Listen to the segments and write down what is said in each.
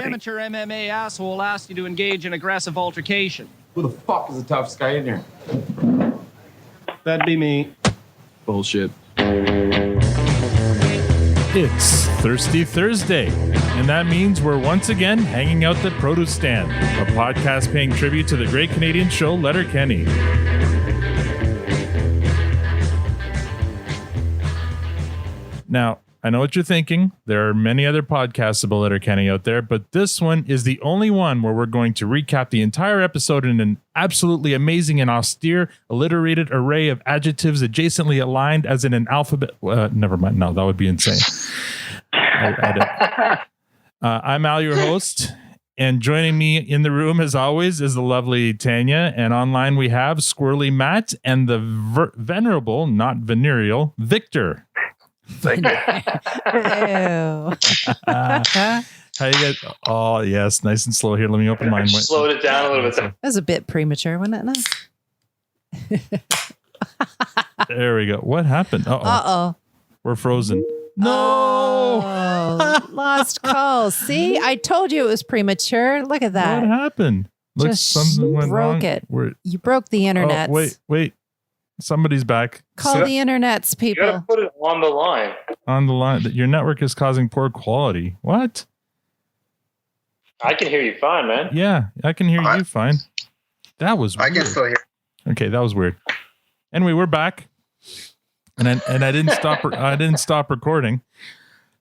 amateur MMA asshole asked you to engage in aggressive altercation. Who the fuck is the toughest guy in here? That'd be me. Bullshit. It's Thirsty Thursday, and that means we're once again hanging out the produce stand, a podcast paying tribute to the great Canadian show Letterkenny. Now, I know what you're thinking. There are many other podcasts about Letterkenny out there, but this one is the only one where we're going to recap the entire episode in an absolutely amazing and austere, alliterated array of adjectives adjacently aligned as in an alphabet. Never mind. No, that would be insane. I'm Al, your host, and joining me in the room, as always, is the lovely Tanya, and online we have Squirrely Matt and the venerable, not venereal, Victor. Ew. How you guys? Oh yes, nice and slow here. Let me open mine. Slowed it down a little bit. That was a bit premature, wasn't it? There we go. What happened? Uh-oh. We're frozen. No. Oh, lost calls. See, I told you it was premature. Look at that. What happened? Look, Just something went wrong. broke it. You broke the internet. Oh, wait. Somebody's back. Call the internets, You gotta people. put it on the line. On the line. Your network is causing poor quality. What? I can hear you fine, man. Yeah, I can hear you fine. That was weird. I can still hear. Okay, that was weird. Anyway, we're back, and I didn't stop. I didn't stop recording,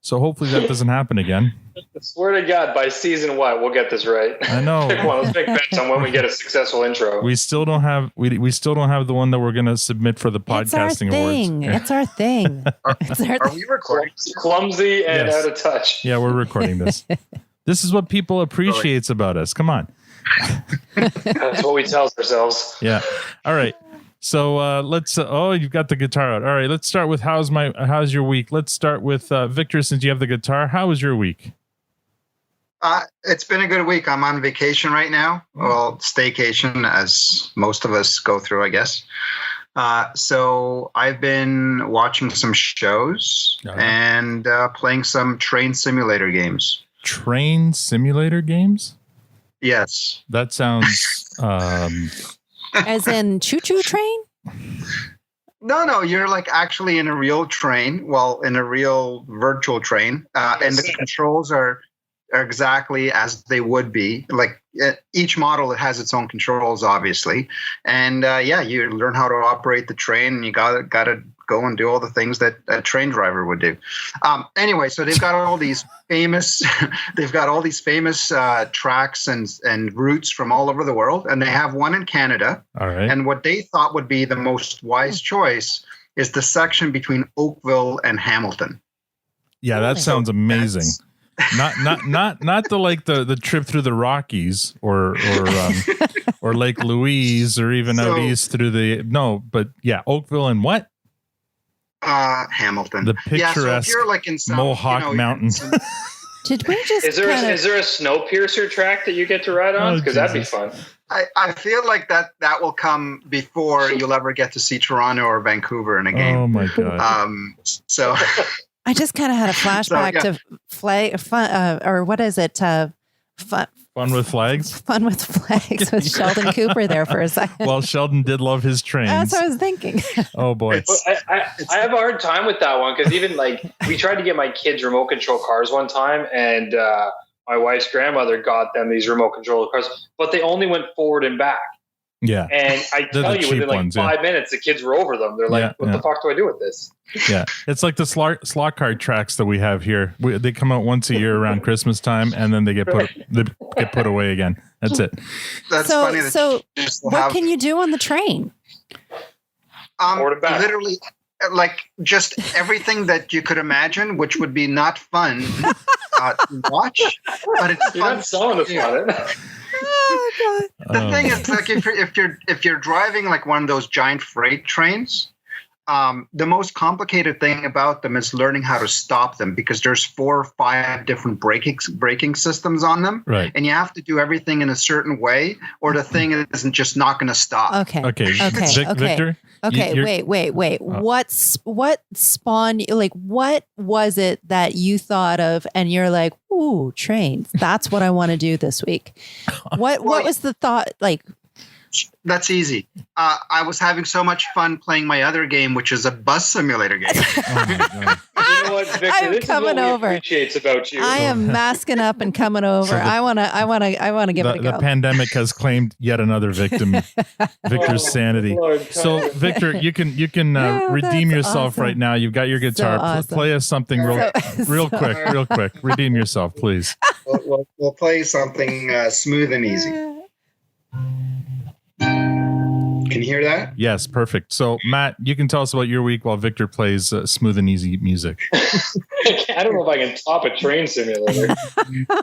so hopefully that doesn't happen again. I swear to God, by season what, we'll get this right. I know. Pick one. Let's make bets on when we get a successful intro. We still don't have. We still don't have the one that we're going to submit for the It's our podcasting thing. awards. It's our thing. It's our Are we recording? Clumsy and Yes. out of touch. Yeah, we're recording this. This is what people appreciates about us. Come on. That's what we tell ourselves. Yeah. All right. So let's. You've got the guitar out. All right. Let's start with how's your week? Let's start with Victor, since you have the guitar. How was your week? It's been a good week. I'm on vacation right now. Well, staycation, as most of us go through, I guess. So I've been watching some shows and playing some train simulator games. Train simulator games? Yes. That sounds. As in choo-choo train? No, you're like actually in a real train. Well, in a real virtual train. And the controls are exactly as they would be. Like each model, it has its own controls, obviously. And you learn how to operate the train, and you gotta go and do all the things that a train driver would do. Anyway, so they've got all these famous tracks and routes from all over the world, and they have one in Canada. All right. And what they thought would be the most wise choice is the section between Oakville and Hamilton. Yeah, that sounds amazing. Not the trip through the Rockies or Lake Louise or even out east through but Oakville and what? Hamilton. The picturesque so if you're like in some, Mohawk Mountains. Did we just Is there a Snowpiercer track that you get to ride on? Because that'd be fun. I feel like that will come before you'll ever get to see Toronto or Vancouver in a game. Oh my god. So I just kind of had a flashback to or what is it? Fun with Flags? Fun with Flags with Sheldon Cooper there for a second. Well, Sheldon did love his trains. That's what I was thinking. Oh boy. I have a hard time with that one, because even like we tried to get my kids remote control cars one time, and my wife's grandmother got them these remote control cars, but they only went forward and back. Yeah. And I tell you, within like 5 minutes, the kids were over them. They're like, what the fuck do I do with this? Yeah. It's like the slot cart tracks that we have here. They come out once a year around Christmas time, and then they get put away again. That's it. That's funny. What can you do on the train? Literally, like just everything that you could imagine, which would be not fun to watch, but it's fun. You're not selling us on it. Oh god! The thing is, like, if you're driving like one of those giant freight trains, the most complicated thing about them is learning how to stop them, because there's 4 or 5 different braking systems on them. Right. And you have to do everything in a certain way, or the thing isn't just not going to stop. Okay. Victor? Okay. Wait. What spawned, like, what was it that you thought of and you're like, ooh, trains. That's what I want to do this week. What was the thought? Like, that's easy. I was having so much fun playing my other game, which is a bus simulator game. Oh my God. You know what, Victor? I'm this coming is what over. we appreciate about you. I am masking up and coming over. I want to give it a go. The pandemic has claimed yet another victim, Victor's sanity. Lord, So, Victor, you can redeem that's yourself awesome. right now. You've got your guitar. awesome. Play us something real quick. Redeem yourself, please. We'll play something smooth and easy. Can you hear that? Yes, perfect. So, Matt, you can tell us about your week while Victor plays smooth and easy music. I don't know if I can top a train simulator.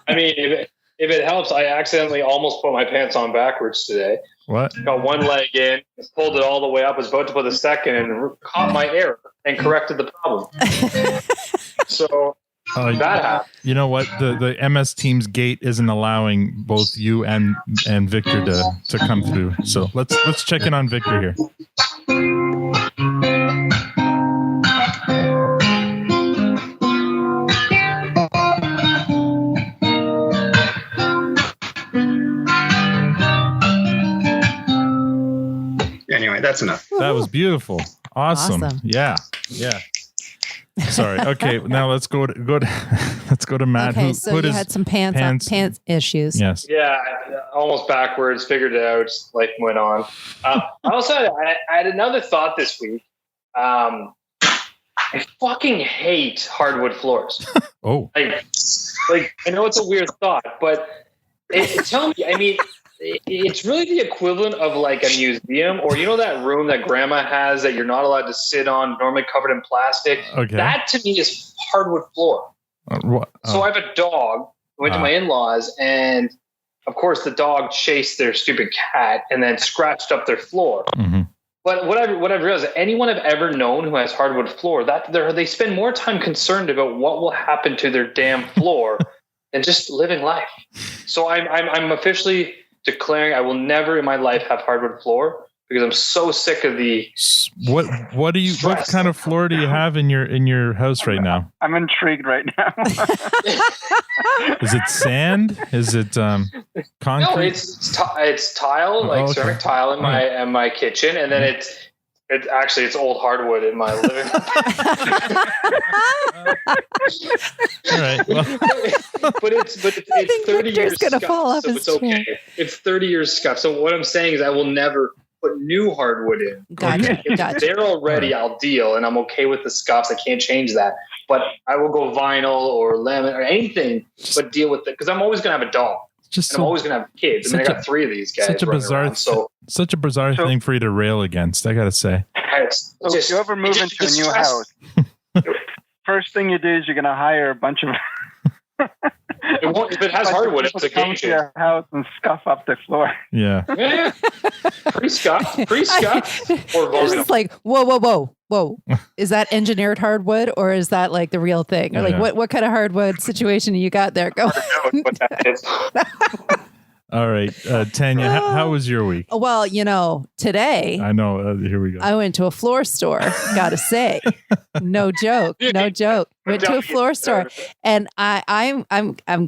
I mean, if it helps, I accidentally almost put my pants on backwards today. What? Got one leg in, pulled it all the way up, was about to put the second in, and caught my error and corrected the problem. So that happened. You know what? The MS Teams gate isn't allowing both you and Victor to come through. So let's check in on Victor here. Anyway, that's enough. That was beautiful. Awesome. Yeah. Sorry. Okay. Now let's go to Matt. Okay, so you had some pants issues. Yes. Yeah, almost backwards. Figured it out. Life went on. I also I had another thought this week. I fucking hate hardwood floors. Oh. Like I know it's a weird thought, but tell me. I mean, it's really the equivalent of like a museum, or that room that grandma has that you're not allowed to sit on, normally covered in plastic. Okay. That to me is hardwood floor. So I have a dog. I went to my in-laws, and of course the dog chased their stupid cat and then scratched up their floor. Mm-hmm. But what I've realized, anyone I've ever known who has hardwood floor, they spend more time concerned about what will happen to their damn floor than just living life. So I'm officially declaring I will never in my life have hardwood floor, because I'm so sick of the what kind of floor do you have in your house right now? I'm intrigued right now. Is it sand? Is it concrete? No, it's tile, ceramic tile in my kitchen, and then it's old hardwood in my living room. All right. Well. but it's 30 years gonna scuff, fall off so his it's okay. chair. It's 30 years scuff. So what I'm saying is I will never put new hardwood in. Gotcha. If they're already, I'll deal, and I'm okay with the scuffs. I can't change that. But I will go vinyl or laminate or anything, but deal with it, because I'm always going to have a dog. I'm always going to have kids. I mean, I got 3 of these guys. Such a bizarre thing for you to rail against, I got to say. So if you ever move into a new house, first thing you do is you're going to hire a bunch of... If it has hardwood, it's a game to your house and scuff up the floor. Yeah. Pre-scuff. Or It's just like, whoa. Is that engineered hardwood, or is that like the real thing? Or like, what kind of hardwood situation you got there going? All right. Tanya, how was your week? Well, today. I know. Here we go. I went to a floor store. Gotta say, no joke. Went to a floor store, and I'm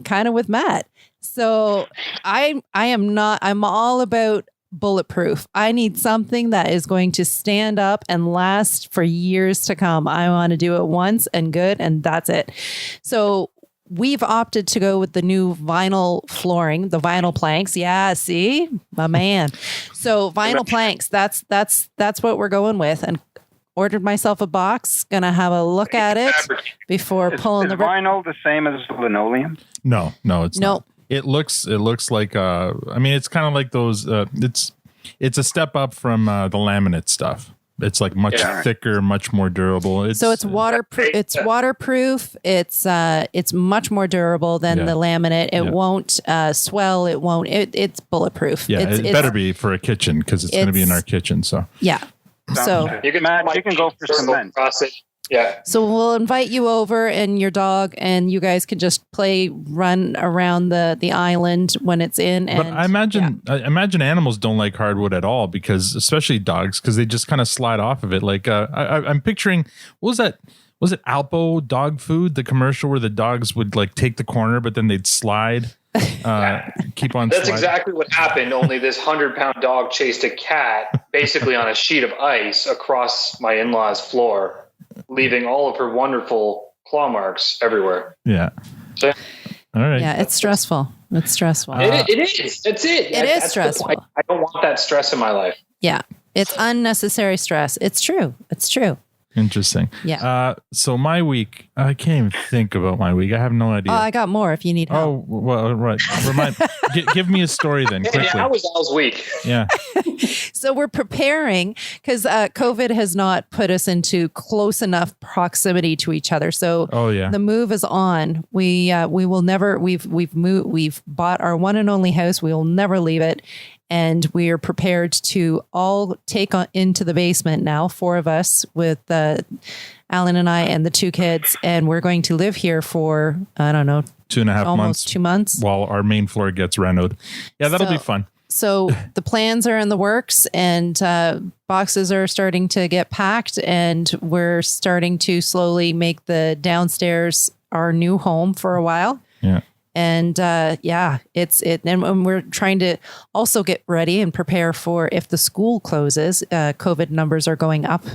kind of with Matt. So I'm all about bulletproof. I need something that is going to stand up and last for years to come. I want to do it once and good, and that's it. So we've opted to go with the new vinyl flooring, the vinyl planks. Yeah, see, my man. So vinyl planks, that's what we're going with. And ordered myself a box. Gonna have a look at it before pulling the vinyl the same as linoleum? No, it's not. It looks like I mean, it's kind of like those. It's a step up from the laminate stuff. It's like much thicker, much more durable. It's waterproof. It's waterproof. It's much more durable than the laminate. It won't swell. It won't. It's bulletproof. Yeah, it better be for a kitchen, because it's going to be in our kitchen. So yeah. So You can, Matt, you can go for cement. Yeah. So we'll invite you over and your dog, and you guys can just run around the island when it's in. And, but I imagine animals don't like hardwood at all, because especially dogs, because they just kind of slide off of it. Like I'm picturing, what was that? Was it Alpo dog food? The commercial where the dogs would like take the corner, but then they'd slide. Keep on. That's sliding. exactly what happened. Only this 100-pound dog chased a cat basically on a sheet of ice across my in-laws' floor, leaving all of her wonderful claw marks everywhere. Yeah. So, all right. Yeah, it's stressful. It's stressful. it is. That's it. It is That's stressful. I don't want that stress in my life. Yeah, it's unnecessary stress. It's true. It's true. Interesting. Yeah. So my week, I can't even think about my week. I have no idea. Oh, I got more if you need help. Oh, well, right. Give me a story then, quickly. Yeah, how was Al's week? Yeah. So we're preparing because COVID has not put us into close enough proximity to each other. So the move is on. We will never. We've moved. We've bought our one and only house. We will never leave it. And we are prepared to all take into the basement now, 4 of us, with Alan and I and the 2 kids. And we're going to live here for, I don't know, 2.5 months. Almost 2 months. While our main floor gets renoed. Yeah, that'll be fun. So the plans are in the works, and boxes are starting to get packed. And we're starting to slowly make the downstairs our new home for a while. Yeah. And and we're trying to also get ready and prepare for if the school closes. COVID numbers are going up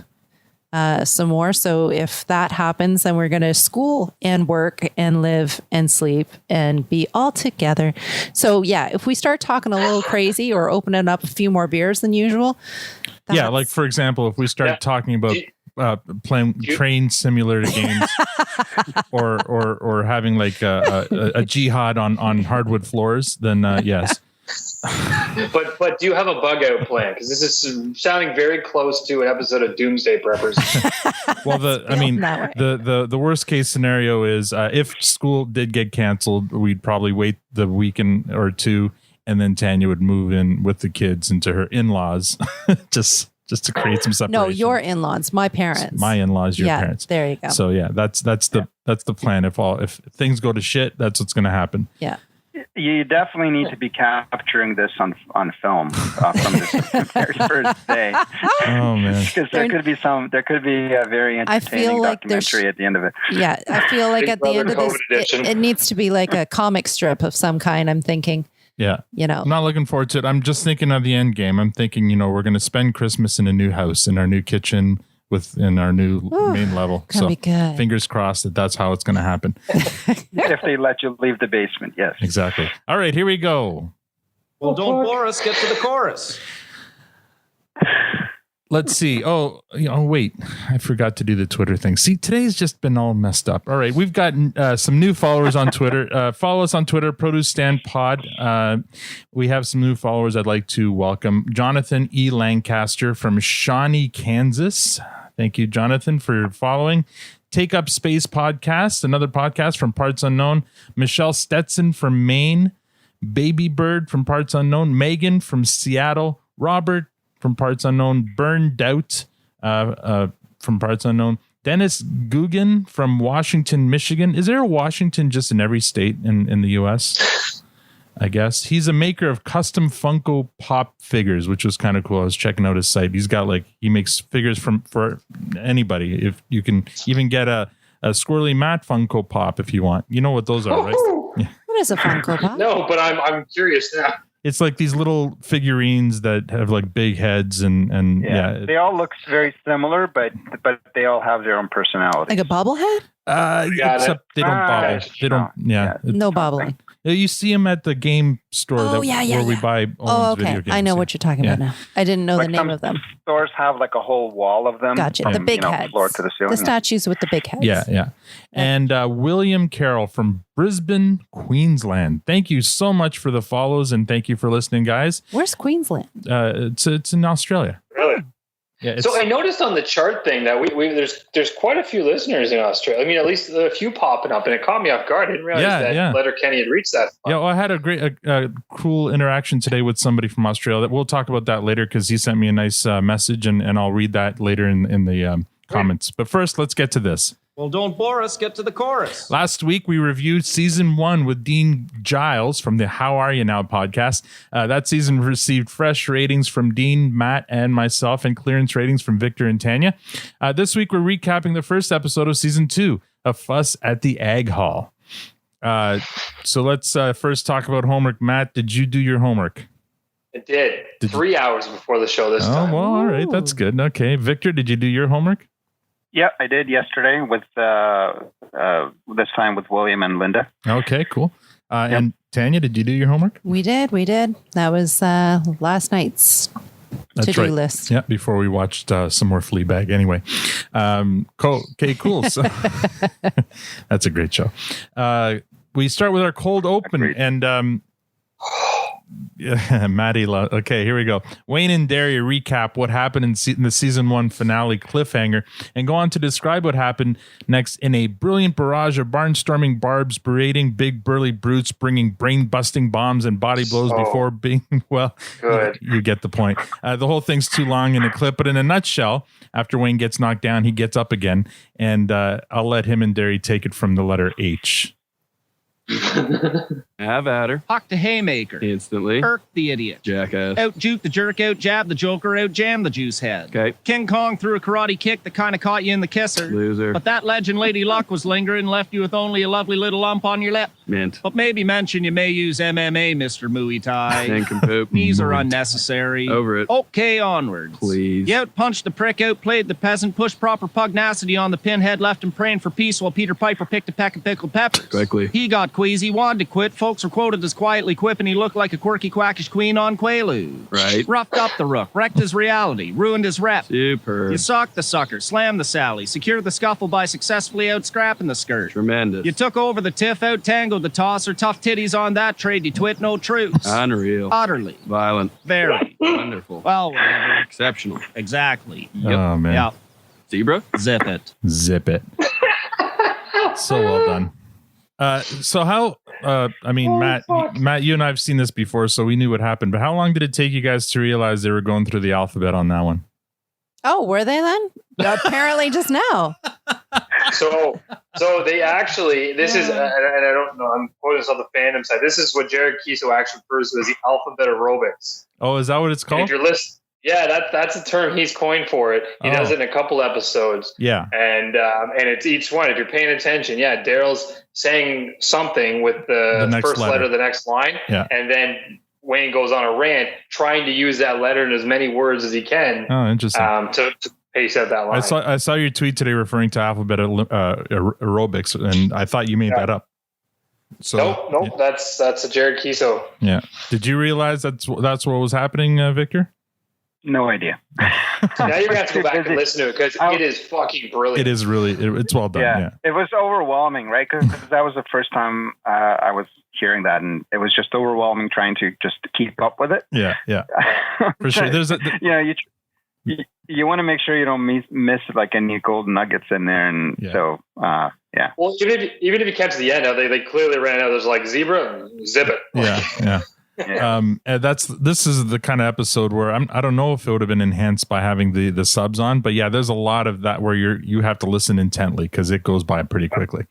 some more. So if that happens, then we're going to school and work and live and sleep and be all together. So yeah, if we start talking a little crazy or opening up a few more beers than usual. Yeah, like for example, if we start talking about playing train simulator games or having like a jihad on hardwood floors, then yes. But do you have a bug out plan? Because this is sounding very close to an episode of Doomsday Preppers. Well, the worst case scenario is if school did get canceled, we'd probably wait the weekend or 2, and then Tanya would move in with the kids into her in-laws, just to create some separation. No, your in-laws, my parents. My in-laws, your parents. There you go. So yeah, that's the plan. If things go to shit, that's what's going to happen. Yeah. You definitely need to be capturing this on film from this very first day. Oh man! Because there could be a very entertaining documentary at the end of it. Yeah, I feel like at the end of this, it needs to be like a comic strip of some kind. I'm thinking. Yeah. I'm not looking forward to it. I'm just thinking of the end game. I'm thinking, we're going to spend Christmas in a new house, in our new kitchen, in our new main level. So be good. Fingers crossed that's how it's going to happen. If they let you leave the basement, yes. Exactly. All right, here we go. Well, don't bore us. Get to the chorus. Let's see. Oh, wait. I forgot to do the Twitter thing. See, today's just been all messed up. All right. We've got some new followers on Twitter. Follow us on Twitter, Produce Stand Pod. We have some new followers I'd like to welcome. Jonathan E. Lancaster from Shawnee, Kansas. Thank you, Jonathan, for following. Take Up Space Podcast, another podcast from Parts Unknown. Michelle Stetson from Maine. Baby Bird from Parts Unknown. Megan from Seattle. Robert from Parts Unknown, Burned Out from Parts Unknown, Dennis Guggen from Washington, Michigan. Is there a Washington just in every state in the U.S.? I guess. He's a maker of custom Funko Pop figures, which was kind of cool. I was checking out his site. He's got he makes figures for anybody. If you can even get a Squirrely Matt Funko Pop if you want. You know what those are, right? Yeah. What is a Funko Pop? No, but I'm curious now. It's like these little figurines that have like big heads and yeah. They all look very similar, but they all have their own personality. Like a bobblehead? Except they don't bobble. They don't. Yeah. No bobbling. You see them at the game store where we buy video games. I know what you're talking about now. I didn't know the name of them. Stores have like a whole wall of them. Gotcha. From, the big heads. Floor to the ceiling. The statues with the big heads. Yeah. And William Carroll from Brisbane, Queensland. Thank you so much for the follows and thank you for listening, guys. Where's Queensland? It's in Australia. Really? Yeah, So I noticed on the chart thing that we there's quite a few listeners in Australia. I mean, at least a few popping up, and it caught me off guard. I didn't realize that Letterkenny had reached that far. Yeah, well, I had a great, cool interaction today with somebody from Australia. We'll talk about that later because he sent me a nice message, and I'll read that later in the comments. But first, let's get to this. Well, don't bore us. Get to the chorus. Last week, we reviewed season 1 with Dean Giles from the How Are You Now podcast. That season received fresh ratings from Dean, Matt, and myself, and clearance ratings from Victor and Tanya. This week, we're recapping the first episode of season 2, A Fuss at the Ag Hall. So let's first talk about homework. Matt, did you do your homework? It did. 3 hours before the show this time. Oh, well, all right. That's good. Okay. Victor, did you do your homework? Yeah, I did yesterday with this time with William and Linda. Okay, cool. And Tanya, did you do your homework? We did. That was last night's to-do list. Yeah, before we watched some more Fleabag. Anyway, okay, cool. So that's a great show. We start with our cold open, and yeah, Maddie. Okay, here we go. Wayne and Derry recap what happened in the season 1 finale cliffhanger, and go on to describe what happened next in a brilliant barrage of barnstorming barbs, berating big burly brutes, bringing brain-busting bombs and body blows before being good. You get the point. The whole thing's too long in a clip, but in a nutshell, after Wayne gets knocked down, he gets up again, and I'll let him and Derry take it from the letter H. Have at her. Hock the haymaker. Instantly. Irk the idiot. Jackass. Out juke the jerk, out jab the joker, out jam the juice head. Okay. King Kong threw a karate kick that kind of caught you in the kisser. Loser. But that legend Lady Luck was lingering and left you with only a lovely little lump on your lip. Mint. But maybe mention you may use MMA, Mr. Muay Thai. Nincompoop. Knees are unnecessary. Over it. Okay, onwards. Please. You outpunched the prick, outplayed the peasant, pushed proper pugnacity on the pinhead, left him praying for peace while Peter Piper picked a peck of pickled peppers. Quickly. He got queasy, wanted to quit. Folks were quoted as quietly quipping he looked like a quirky quackish queen on Quaaludes. Right. Roughed up the rook, wrecked his reality, ruined his rep. Super. You socked the sucker, slammed the Sally, secured the scuffle by successfully out-scrapping the skirt. Tremendous. You took over the tiff, out-tangled the tosser, tough titties on that trade, you twit, no truce. Unreal. Utterly. Violent. Very. Wonderful. Well, whatever. Exceptional. Exactly. Oh, man. Yeah. Zebra? Zip it. Zip it. So well done. So how, Matt, you and I have seen this before, so we knew what happened, but how long did it take you guys to realize they were going through the alphabet on that one? Oh, were they then? Apparently just now. So they actually, this is, and I don't know, I'm quoting this on the fandom side. This is what Jared Kiso actually refers to as the alphabet aerobics. Oh, is that what it's And called? if you're that's a term he's coined for it. He does it in a couple episodes. Yeah. And it's each one. If you're paying attention, Daryl's saying something with the first letter of the next line. Yeah. And then Wayne goes on a rant trying to use that letter in as many words as he can. Oh, interesting. To pace out that line. I saw your tweet today referring to alphabet aerobics, and I thought you made that up. So Nope. That's a Jared Kiso. Yeah. Did you realize that's what was happening, Victor? No idea. Now you're going to have to go back and listen to it because it is fucking brilliant. It is really, it's well done. Yeah. It was overwhelming, right? Because that was the first time I was hearing that, and it was just overwhelming trying to just keep up with it. Yeah. For sure. There's you want to make sure you don't miss like any golden nuggets in there, and so yeah. Well, even if you catch the end, they clearly ran out. There's like zebra, zip it. Yeah. And this is the kind of episode where I don't know if it would have been enhanced by having the subs on, but yeah, there's a lot of that where you have to listen intently because it goes by pretty quickly.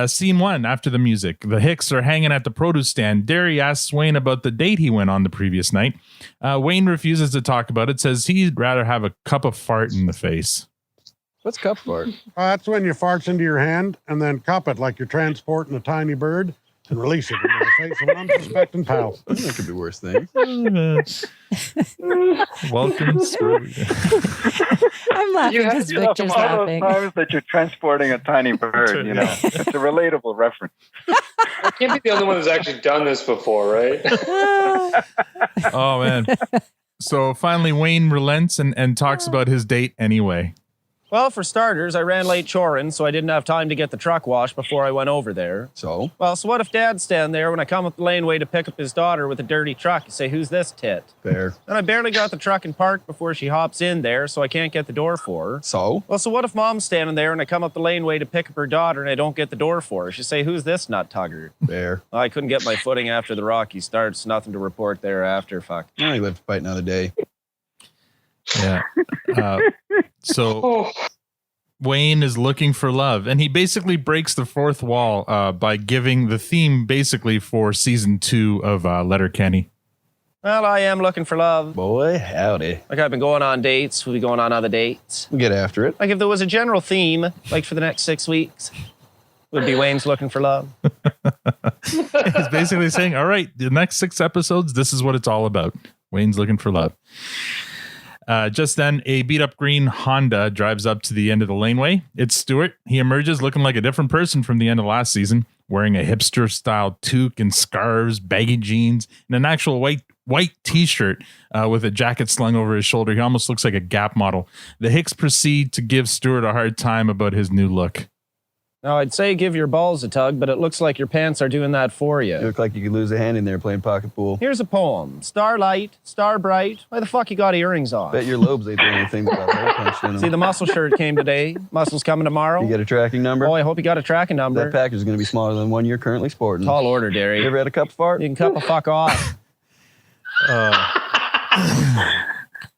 Scene 1, after the music, the Hicks are hanging at the produce stand. Derry asks Wayne about the date he went on the previous night. Wayne refuses to talk about it, says he'd rather have a cup of fart in the face. What's cup fart? That's when you farts into your hand and then cup it like you're transporting a tiny bird and release it into the face of an unsuspecting pal. That could be worse things. Welcome. I'm laughing because Victor's laughing. Times that you're transporting a tiny bird, it's a relatable reference. I can't be the only one who's actually done this before, right? Oh man. So finally Wayne relents and talks about his date anyway. Well, for starters, I ran late chorin', so I didn't have time to get the truck washed before I went over there. So? Well, so what if Dad's standing there when I come up the laneway to pick up his daughter with a dirty truck? You say, who's this tit? Fair. And I barely got the truck in park before she hops in there, so I can't get the door for her. So? Well, so what if Mom's standing there and I come up the laneway to pick up her daughter and I don't get the door for her? She say, who's this nut tugger? Fair. Well, I couldn't get my footing after the rocky starts. Nothing to report thereafter. Fuck. I only live to fight another day. Yeah. So Wayne is looking for love, and he basically breaks the fourth wall by giving the theme basically for season 2 of Letterkenny. Well, I am looking for love. Boy, howdy. Like, I've been going on dates. We'll be going on other dates. We'll get after it. Like, if there was a general theme, like for the next 6 weeks, would be Wayne's looking for love. He's basically saying, all right, the next 6 episodes, this is what it's all about. Wayne's looking for love. Just then, a beat-up green Honda drives up to the end of the laneway. It's Stuart. He emerges looking like a different person from the end of last season, wearing a hipster-style toque and scarves, baggy jeans, and an actual white T-shirt with a jacket slung over his shoulder. He almost looks like a Gap model. The Hicks proceed to give Stuart a hard time about his new look. Now, I'd say give your balls a tug, but it looks like your pants are doing that for you. You look like you could lose a hand in there playing pocket pool. Here's a poem. Starlight, star bright. Why the fuck you got earrings on? Bet your lobes ain't the only thing that got hole punched in them. See, the muscle shirt came today. Muscle's coming tomorrow. You get a tracking number? Oh, I hope you got a tracking number. That package is going to be smaller than one you're currently sporting. Tall order, Derry. You ever had a cup of fart? You can cup a fuck off.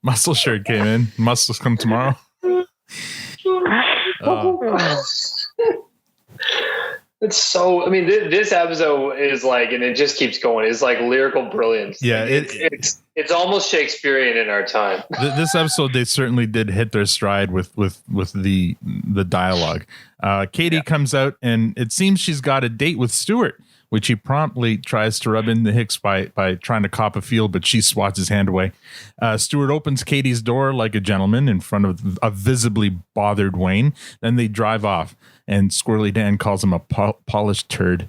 Muscle shirt came in. Muscles come tomorrow. It's so, I mean, this episode is like, and it just keeps going. It's like lyrical brilliance. Yeah, it's almost Shakespearean in our time. This episode, they certainly did hit their stride with the dialogue. Katie comes out, and it seems she's got a date with Stuart, which he promptly tries to rub in the Hicks by trying to cop a feel, but she swats his hand away. Stuart opens Katie's door like a gentleman in front of a visibly bothered Wayne. Then they drive off, and Squirrely Dan calls him a polished turd.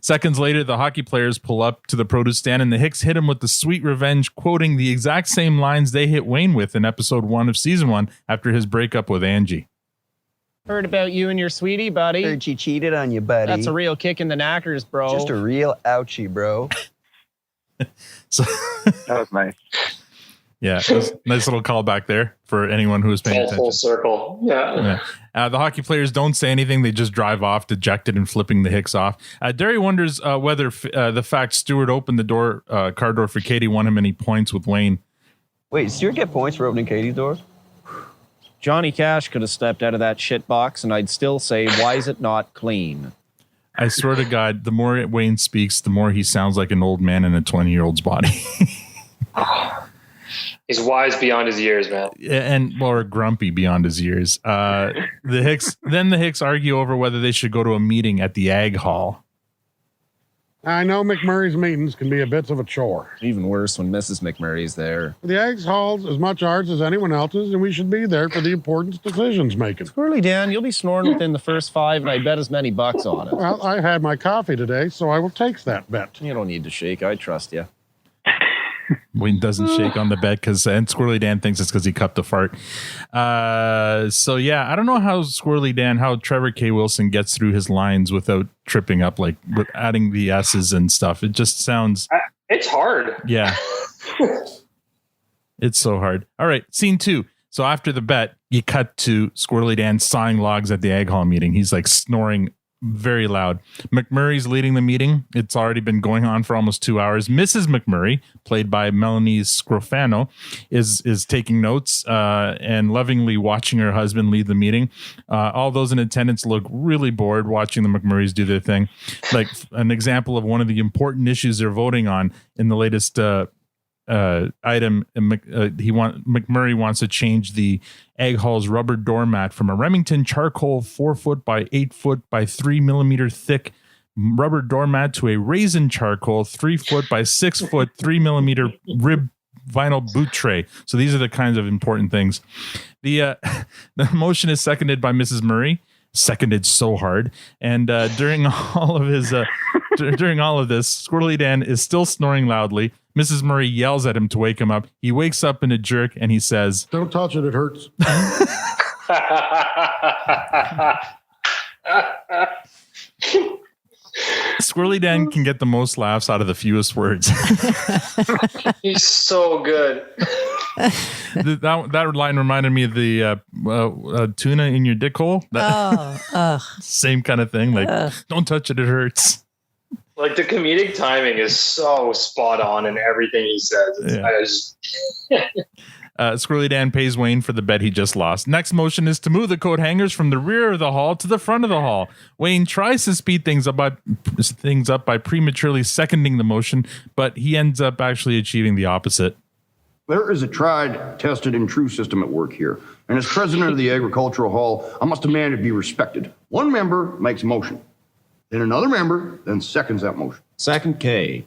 Seconds later, the hockey players pull up to the produce stand, and the Hicks hit him with the sweet revenge, quoting the exact same lines they hit Wayne with in episode 1 of season 1 after his breakup with Angie. Heard about you and your sweetie, buddy. Heard she cheated on you, buddy. That's a real kick in the knackers, bro. Just a real ouchie, bro. So That was nice. yeah, it was a nice little callback there for anyone who was paying attention. Full circle. Yeah. The hockey players don't say anything. They just drive off, dejected and flipping the Hicks off. Derry wonders whether the fact Stuart opened the car door for Katie won him any points with Wayne. Wait, did Stuart get points for opening Katie's door? Johnny Cash could have stepped out of that shit box, and I'd still say, why is it not clean? I swear to God, the more Wayne speaks, the more he sounds like an old man in a 20-year-old's body. He's wise beyond his years, man. Or grumpy beyond his years. The Hicks argue over whether they should go to a meeting at the Ag Hall. I know McMurray's meetings can be a bit of a chore. Even worse when Mrs. McMurray's there. The Eggs Hall's as much ours as anyone else's, and we should be there for the important decisions making. Squirrely Dan, you'll be snoring within the first 5, and I bet as many bucks on it. Well, I had my coffee today, so I will take that bet. You don't need to shake. I trust you. Wayne doesn't shake on the bed and Squirrely Dan thinks it's because he cupped a fart. So yeah, I don't know how Trevor K. Wilson gets through his lines without tripping up, like with adding the S's and stuff. It just sounds. It's hard. Yeah. It's so hard. All right, scene 2. So after the bet, you cut to Squirrely Dan sawing logs at the Ag Hall meeting. He's like snoring very loud. McMurray's leading the meeting. It's already been going on for almost 2 hours. Mrs. McMurray, played by Melanie Scrofano, is taking notes and lovingly watching her husband lead the meeting. All those in attendance look really bored watching the McMurrays do their thing. Like an example of one of the important issues they're voting on in the latest item, McMurray wants to change the Egg Hall's rubber doormat from a Remington charcoal 4 foot by 8 foot by 3 millimeter thick rubber doormat to a raisin charcoal 3 foot by 6 foot 3 millimeter rib vinyl boot tray. So these are the kinds of important things. The motion is seconded by Mrs. Murray. Seconded so hard, and during all of this, Squirrely Dan is still snoring loudly. Mrs. Murray yells at him to wake him up. He wakes up in a jerk and he says, Don't touch it, it hurts. Squirrely Dan can get the most laughs out of the fewest words. He's so good. that line reminded me of the tuna in your dick hole. Same kind of thing. Like, don't touch it, it hurts. Like the comedic timing is so spot on in everything he says. Squirrely Dan pays Wayne for the bet he just lost. Next motion is to move the coat hangers from the rear of the hall to the front of the hall. Wayne tries to speed things up by prematurely seconding the motion, but he ends up actually achieving the opposite. There is a tried, tested, and true system at work here. And as president of the Agricultural Hall, I must demand it be respected. One member makes a motion. Then another member then seconds that motion. Second K.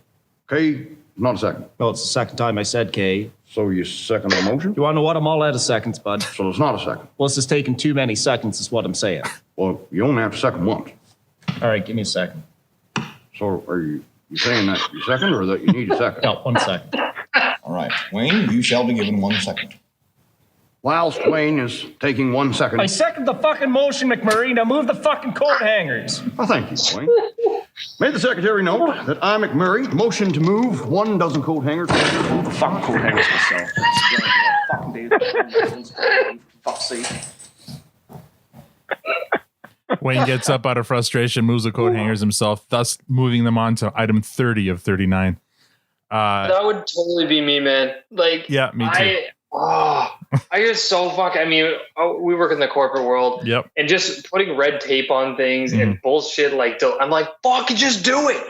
K, not a second. Well, it's the second time I said K. So you second the motion? You want to know what? I'm all out of seconds, bud. So it's not a second. Well, it's just taking too many seconds is what I'm saying. Well, you only have to second once. All right, give me a second. So are you saying that you second or that you need a second? No, 1 second. All right, Wayne, you shall be given 1 second. Whilst Wayne is taking 1 second. I second the fucking motion, McMurray. Now move the fucking coat hangers. Oh, thank you, Wayne. May the secretary note that I, McMurray, motion to move 1 dozen coat hangers. Move the fucking coat hangers myself. Fuck's sake. Wayne gets up out of frustration, moves the coat hangers himself, thus moving them on to item 30 of 39. That would totally be me, man. Like, yeah, me too. I get so fucking. I mean, we work in the corporate world. Yep. And just putting red tape on things and bullshit I'm like, fuck, just do it.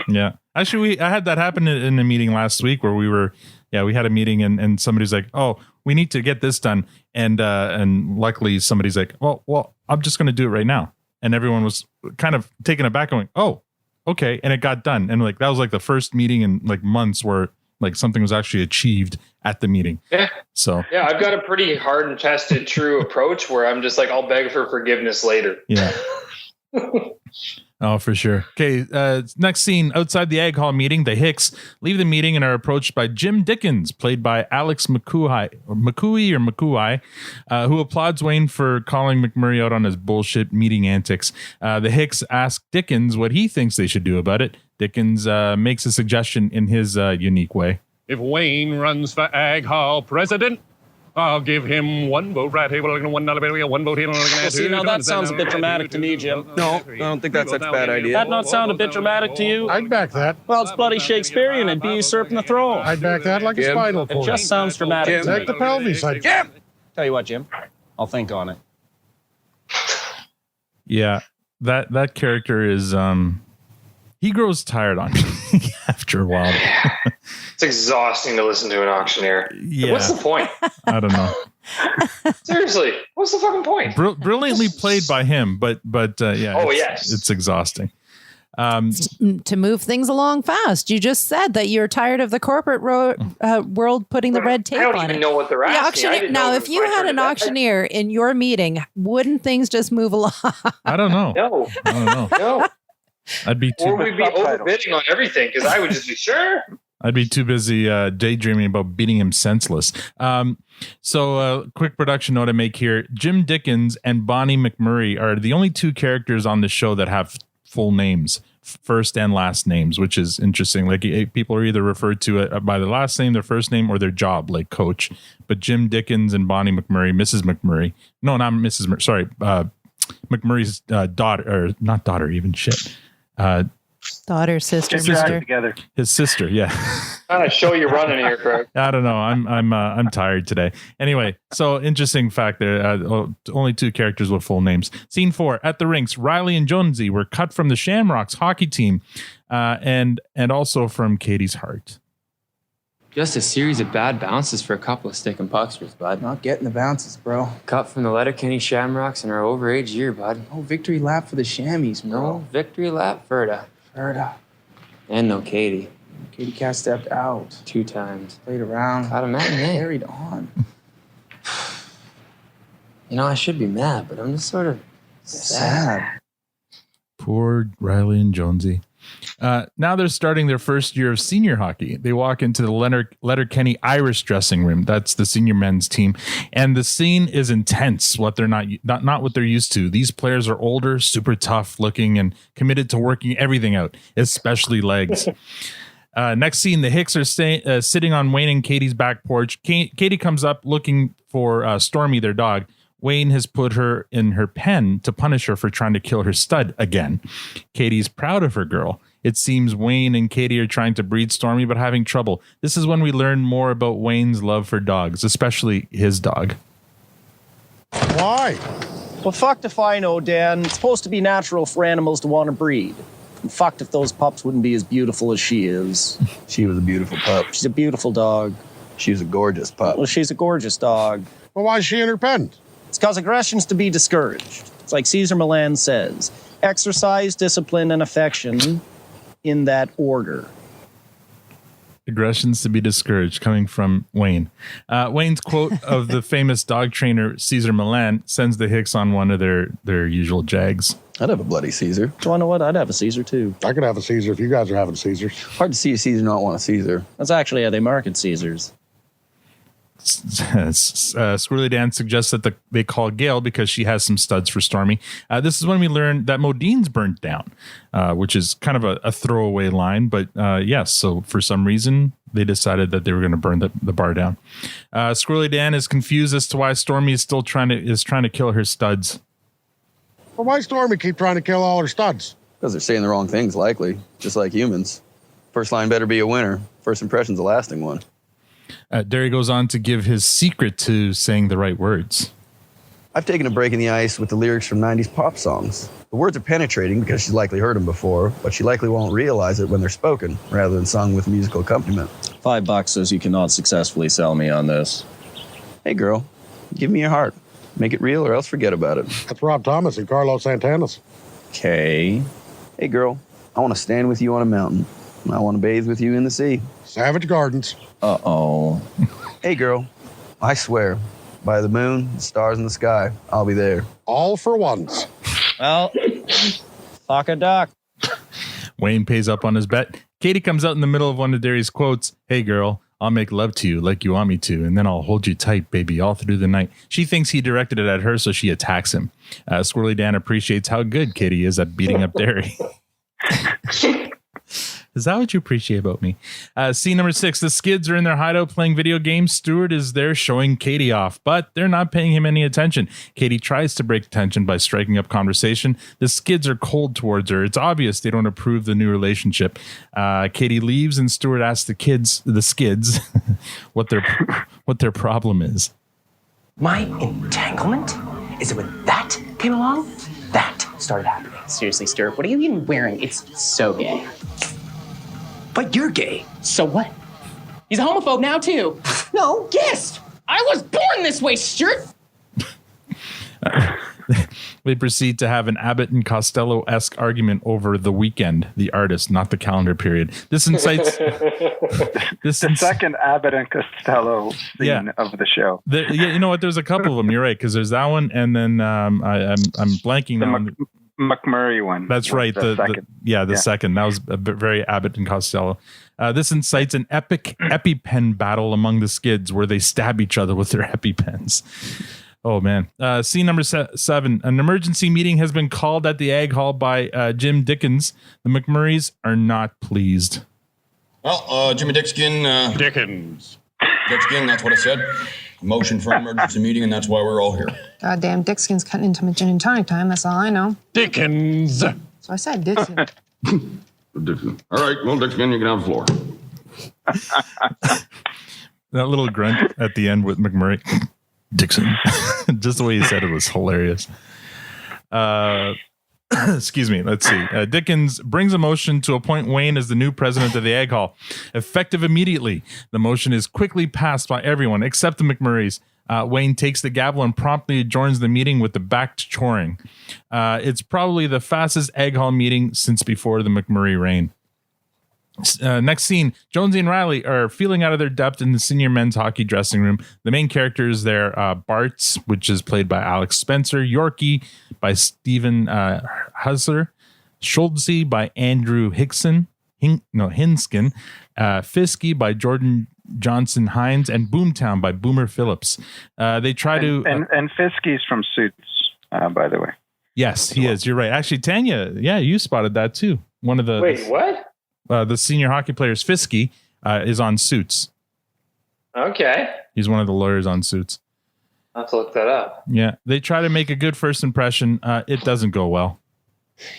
Yeah. Actually, I had that happen in a meeting last week where we had a meeting and somebody's like, oh, we need to get this done. And luckily somebody's like, well, I'm just going to do it right now. And everyone was kind of taken aback going, oh, okay. And it got done. And like, that was like the first meeting in like months where like something was actually achieved at the meeting. Yeah. So yeah, I've got a pretty hard and tested true approach where I'm just like, I'll beg for forgiveness later. Yeah. Oh, for sure. Okay. Next scene, outside the Ag Hall meeting, the Hicks leave the meeting and are approached by Jim Dickens, played by Alex McCooey, who applauds Wayne for calling McMurray out on his bullshit meeting antics. The Hicks ask Dickens what he thinks they should do about it. Dickens makes a suggestion in his unique way. If Wayne runs for Ag Hall president, I'll give him 1 vote right here, $1 vote here. See, now that sounds a bit dramatic to me, Jim. No, I don't think that's such a bad idea. That not sound a bit dramatic to you? I'd back that. Well, it's bloody Shakespearean. It'd be usurping the throne. I'd back that like a spinal cord. It just sounds dramatic to me. Take the pelvis. Jim! Tell you what, Jim. I'll think on it. Yeah, that character is he grows tired on me after a while. It's exhausting to listen to an auctioneer. Yeah. What's the point? I don't know. Seriously, what's the fucking point? Brilliantly played by him, but yeah. Oh, it's exhausting. To move things along fast. You just said that you're tired of the corporate world putting the red tape on it. I don't even know what they're asking. Now, if you had an auctioneer in your meeting, wouldn't things just move along? I don't know. No. I don't know. No. I'd be too. Or we'd be overbidding on everything because I would just be sure. I'd be too busy daydreaming about beating him senseless. So quick production note I make here. Jim Dickens and Bonnie McMurray are the only 2 characters on the show that have full names, first and last names, which is interesting. Like people are either referred to by their last name, their first name, or their job, like coach. But Jim Dickens and Bonnie McMurray, Mrs. McMurray. No, not Mrs. McMurray. Sorry. McMurray's daughter, or not daughter, even shit. Daughter, sister, mother. Together. His sister, yeah. Kind of show you're running here, Craig. I don't know. I'm tired today. Anyway, so interesting fact there. Only 2 characters with full names. Scene 4 at the rinks. Riley and Jonesy were cut from the Shamrocks hockey team, and also from Katie's Heart. Just a series of bad bounces for a couple of stick and pucksters, bud. Not getting the bounces, bro. Cut from the Letterkenny Shamrocks in our overage year, bud. No victory lap for the Chamois, bro. No victory lap, Ferda. And no Katie. Katie Cat stepped out. 2 times. Played around. Got a matinee. Carried on. You know, I should be mad, but I'm just sort of sad. Poor Riley and Jonesy. Now they're starting their first year of senior hockey. They walk into the Letterkenny Irish dressing room. That's the senior men's team. And the scene is intense, what they're not what they're used to. These players are older, super tough looking, and committed to working everything out, especially legs. Next scene, the Hicks are sitting on Wayne and Katie's back porch. Katie comes up looking for Stormy, their dog. Wayne has put her in her pen to punish her for trying to kill her stud again. Katie's proud of her girl. It seems Wayne and Katie are trying to breed Stormy, but having trouble. This is when we learn more about Wayne's love for dogs, especially his dog. Why? Well, fucked if I know, Dan. It's supposed to be natural for animals to want to breed. And fucked if those pups wouldn't be as beautiful as she is. She was a beautiful pup. She's a beautiful dog. She was a gorgeous pup. Well, she's a gorgeous dog. Well, why is she in her pen? It's because aggression's to be discouraged. It's like Caesar Milan says, exercise, discipline, and affection in that order. Aggressions to be discouraged, coming from Wayne. Wayne's quote of the famous dog trainer Caesar Milan sends the Hicks on one of their usual jags. I'd have a bloody Caesar. Do you want to know what? I'd have a Caesar too. I could have a Caesar if you guys are having Caesars. Hard to see a Caesar not want a Caesar. That's actually how they market Caesars. Squirrely Dan suggests that they call Gail because she has some studs for Stormy. This is when we learn that Modine's burnt down, which is kind of a throwaway line, but yes. So for some reason they decided that they were going to burn the bar down. Squirrely Dan is confused as to why Stormy is still trying to kill her studs. Well, why Stormy keep trying to kill all her studs? Because they're saying the wrong things, likely, just like humans. First line better be a winner. First impression's a lasting one. Derry goes on to give his secret to saying the right words. I've taken a break in the ice with the lyrics from 90s pop songs. The words are penetrating because she's likely heard them before, but she likely won't realize it when they're spoken, rather than sung with musical accompaniment. $5 says you cannot successfully sell me on this. Hey, girl, give me your heart. Make it real or else forget about it. That's Rob Thomas and Carlos Santana's. Okay. Hey, girl, I want to stand with you on a mountain. I want to bathe with you in the sea. Savage Gardens. Uh-oh. Hey, girl, I swear, by the moon, the stars in the sky, I'll be there. All for once. Well, fuck a duck. Wayne pays up on his bet. Katie comes out in the middle of one of Derry's quotes. Hey, girl, I'll make love to you like you want me to, and then I'll hold you tight, baby, all through the night. She thinks he directed it at her, so she attacks him. Squirrely Dan appreciates how good Katie is at beating up Derry. Is that what you appreciate about me? Scene number 6. The Skids are in their hideout playing video games. Stuart is there showing Katie off, but they're not paying him any attention. Katie tries to break tension by striking up conversation. The Skids are cold towards her. It's obvious they don't approve the new relationship. Katie leaves and Stuart asks the Skids, what their problem is. My entanglement? Is it when that came along? That started happening. Seriously, Stuart, what are you even wearing? It's so gay. But you're gay. So what? He's a homophobe now, too. No. Yes! I was born this way, Stuart! They proceed to have an Abbott and Costello-esque argument over The Weekend, the artist, not the calendar period. This incites... the second Abbott and Costello scene of the show. You know what? There's a couple of them. You're right, because there's that one, and then I'm blanking now. McMurray one. That's right. The second. Second. That was a very Abbott and Costello. This incites an epic EpiPen battle among the Skids where they stab each other with their EpiPens. Oh, man. Scene number 7. An emergency meeting has been called at the Ag Hall by Jim Dickens. The McMurrays are not pleased. Well, Jimmy Dickskin. Dickens. Dickskin, that's what I said. Motion for an emergency meeting, and that's why we're all here. Goddamn Dickskin's cutting into my gin and tonic time. That's all I know. Dickens. So I said Dixon. Dixon. All right, well, Dickson, you can have the floor. That little grunt at the end with McMurray. Dixon. Just the way he said it was hilarious. Excuse me. Let's see. Dickens brings a motion to appoint Wayne as the new president of the Ag Hall. Effective immediately. The motion is quickly passed by everyone except the McMurrays. Wayne takes the gavel and promptly adjourns the meeting with the back to choring. It's probably the fastest Ag Hall meeting since before the McMurray reign. Next scene, Jonesy and Riley are feeling out of their depth in the senior men's hockey dressing room. The main characters there, Bart's, which is played by Alex Spencer, Yorkie by Stephen Husler, Schultze by Andrew Hinskin, Fisky by Jordan Johnson Hines, and Boomtown by Boomer Phillips. They try and Fisky's from Suits, by the way. Yes, he is. You're right. Actually, Tanya, you spotted that too. One of the Wait, what? The senior hockey players, Fisky, is on Suits. Okay. He's one of the lawyers on Suits. I'll have to look that up. Yeah, they try to make a good first impression. It doesn't go well.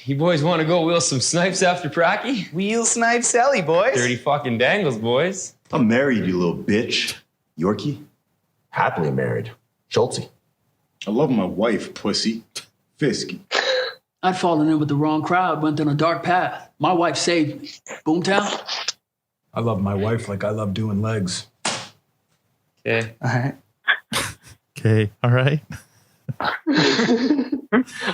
You boys want to go wheel some snipes after pracky? Wheel snipe Sally, boys. 30 fucking dangles, boys. I'm married, you little bitch. Yorkie? Happily married. Schultze. I love my wife, pussy. Fisky. I'd fallen in with the wrong crowd, went down a dark path. My wife saved me. Boomtown? I love my wife like I love doing legs. Okay. All right. Okay. All right.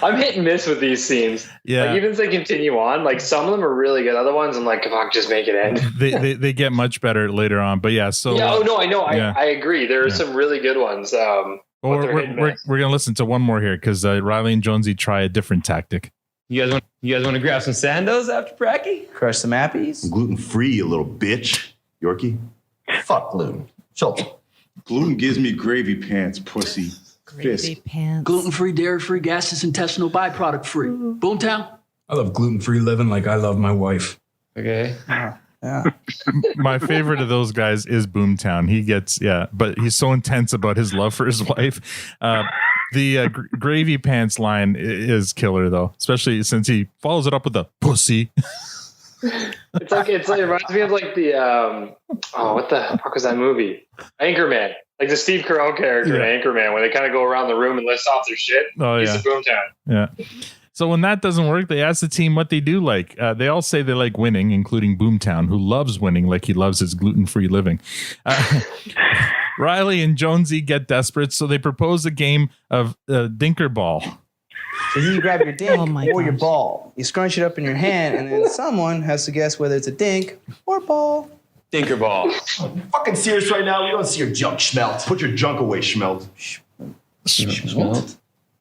I'm hit and miss with these scenes. Yeah. Like, even as they continue on, like some of them are really good. Other ones, I'm like, if I could just make it end. They get much better later on. But yeah, so Yeah. Oh no, I know. yeah. I agree. There are some really good ones. Well, we're gonna listen to one more here because Riley and Jonesy try a different tactic. You guys want to grab some sandos after pracky? Crush some appies? Gluten-free, you little bitch. Yorkie? Fuck gluten. Schultze. Gluten gives me gravy pants, pussy. Gravy pants. Gluten-free, dairy-free, gaseous, intestinal, byproduct-free. Boomtown? I love gluten-free living like I love my wife. Okay. Yeah. My favorite of those guys is Boomtown. He gets, but he's so intense about his love for his wife. The gravy pants line is killer though, especially since he follows it up with a pussy. It's like it reminds me of like the what the fuck was that movie? Anchorman. Like the Steve Carell character in Anchorman, where they kind of go around the room and list off their shit. Oh, He's yeah. a Boomtown. Yeah. So when that doesn't work, they ask the team what they do like. They all say they like winning, including Boomtown, who loves winning like he loves his gluten-free living. Riley and Jonesy get desperate, so they propose a game of dinker ball. So you grab your dink or your ball. You scrunch it up in your hand, and then someone has to guess whether it's a dink or ball. Dinker ball. Fucking serious right now? We don't see your junk, Schmelt. Put your junk away, Schmelt. Schmelt?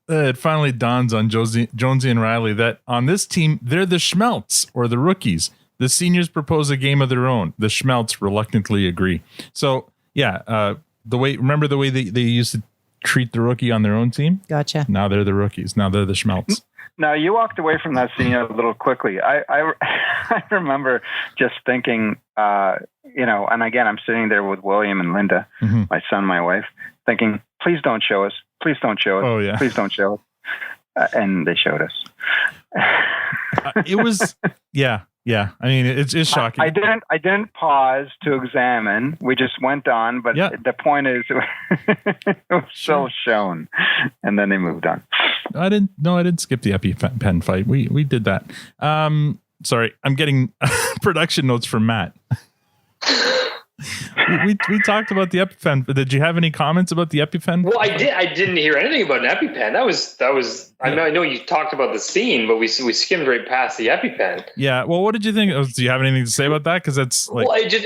It finally dawns on Jonesy and Riley that on this team, they're the Schmelts, or the rookies. The seniors propose a game of their own. The Schmelts reluctantly agree. So, remember the way they used to treat the rookie on their own team? Gotcha. Now they're the rookies. Now they're the Schmelts. Now, you walked away from that scene a little quickly. I remember just thinking, and again, I'm sitting there with William and Linda, my son, my wife, thinking, please don't show us. Please don't show us. Oh, yeah. Please don't show us. And they showed us. It was, yeah. I mean, it's shocking. I didn't pause to examine. We just went on, but the point is, it was still shown, and then they moved on. I didn't skip the EpiPen fight. We did that. Sorry, I'm getting production notes from Matt. We talked about the EpiPen. Did you have any comments about the EpiPen? Well, I did. I didn't hear anything about an EpiPen. That was. I know you talked about the scene, but we skimmed right past the EpiPen. Yeah. Well, what did you think? Do you have anything to say about that? Because that's like. Well, to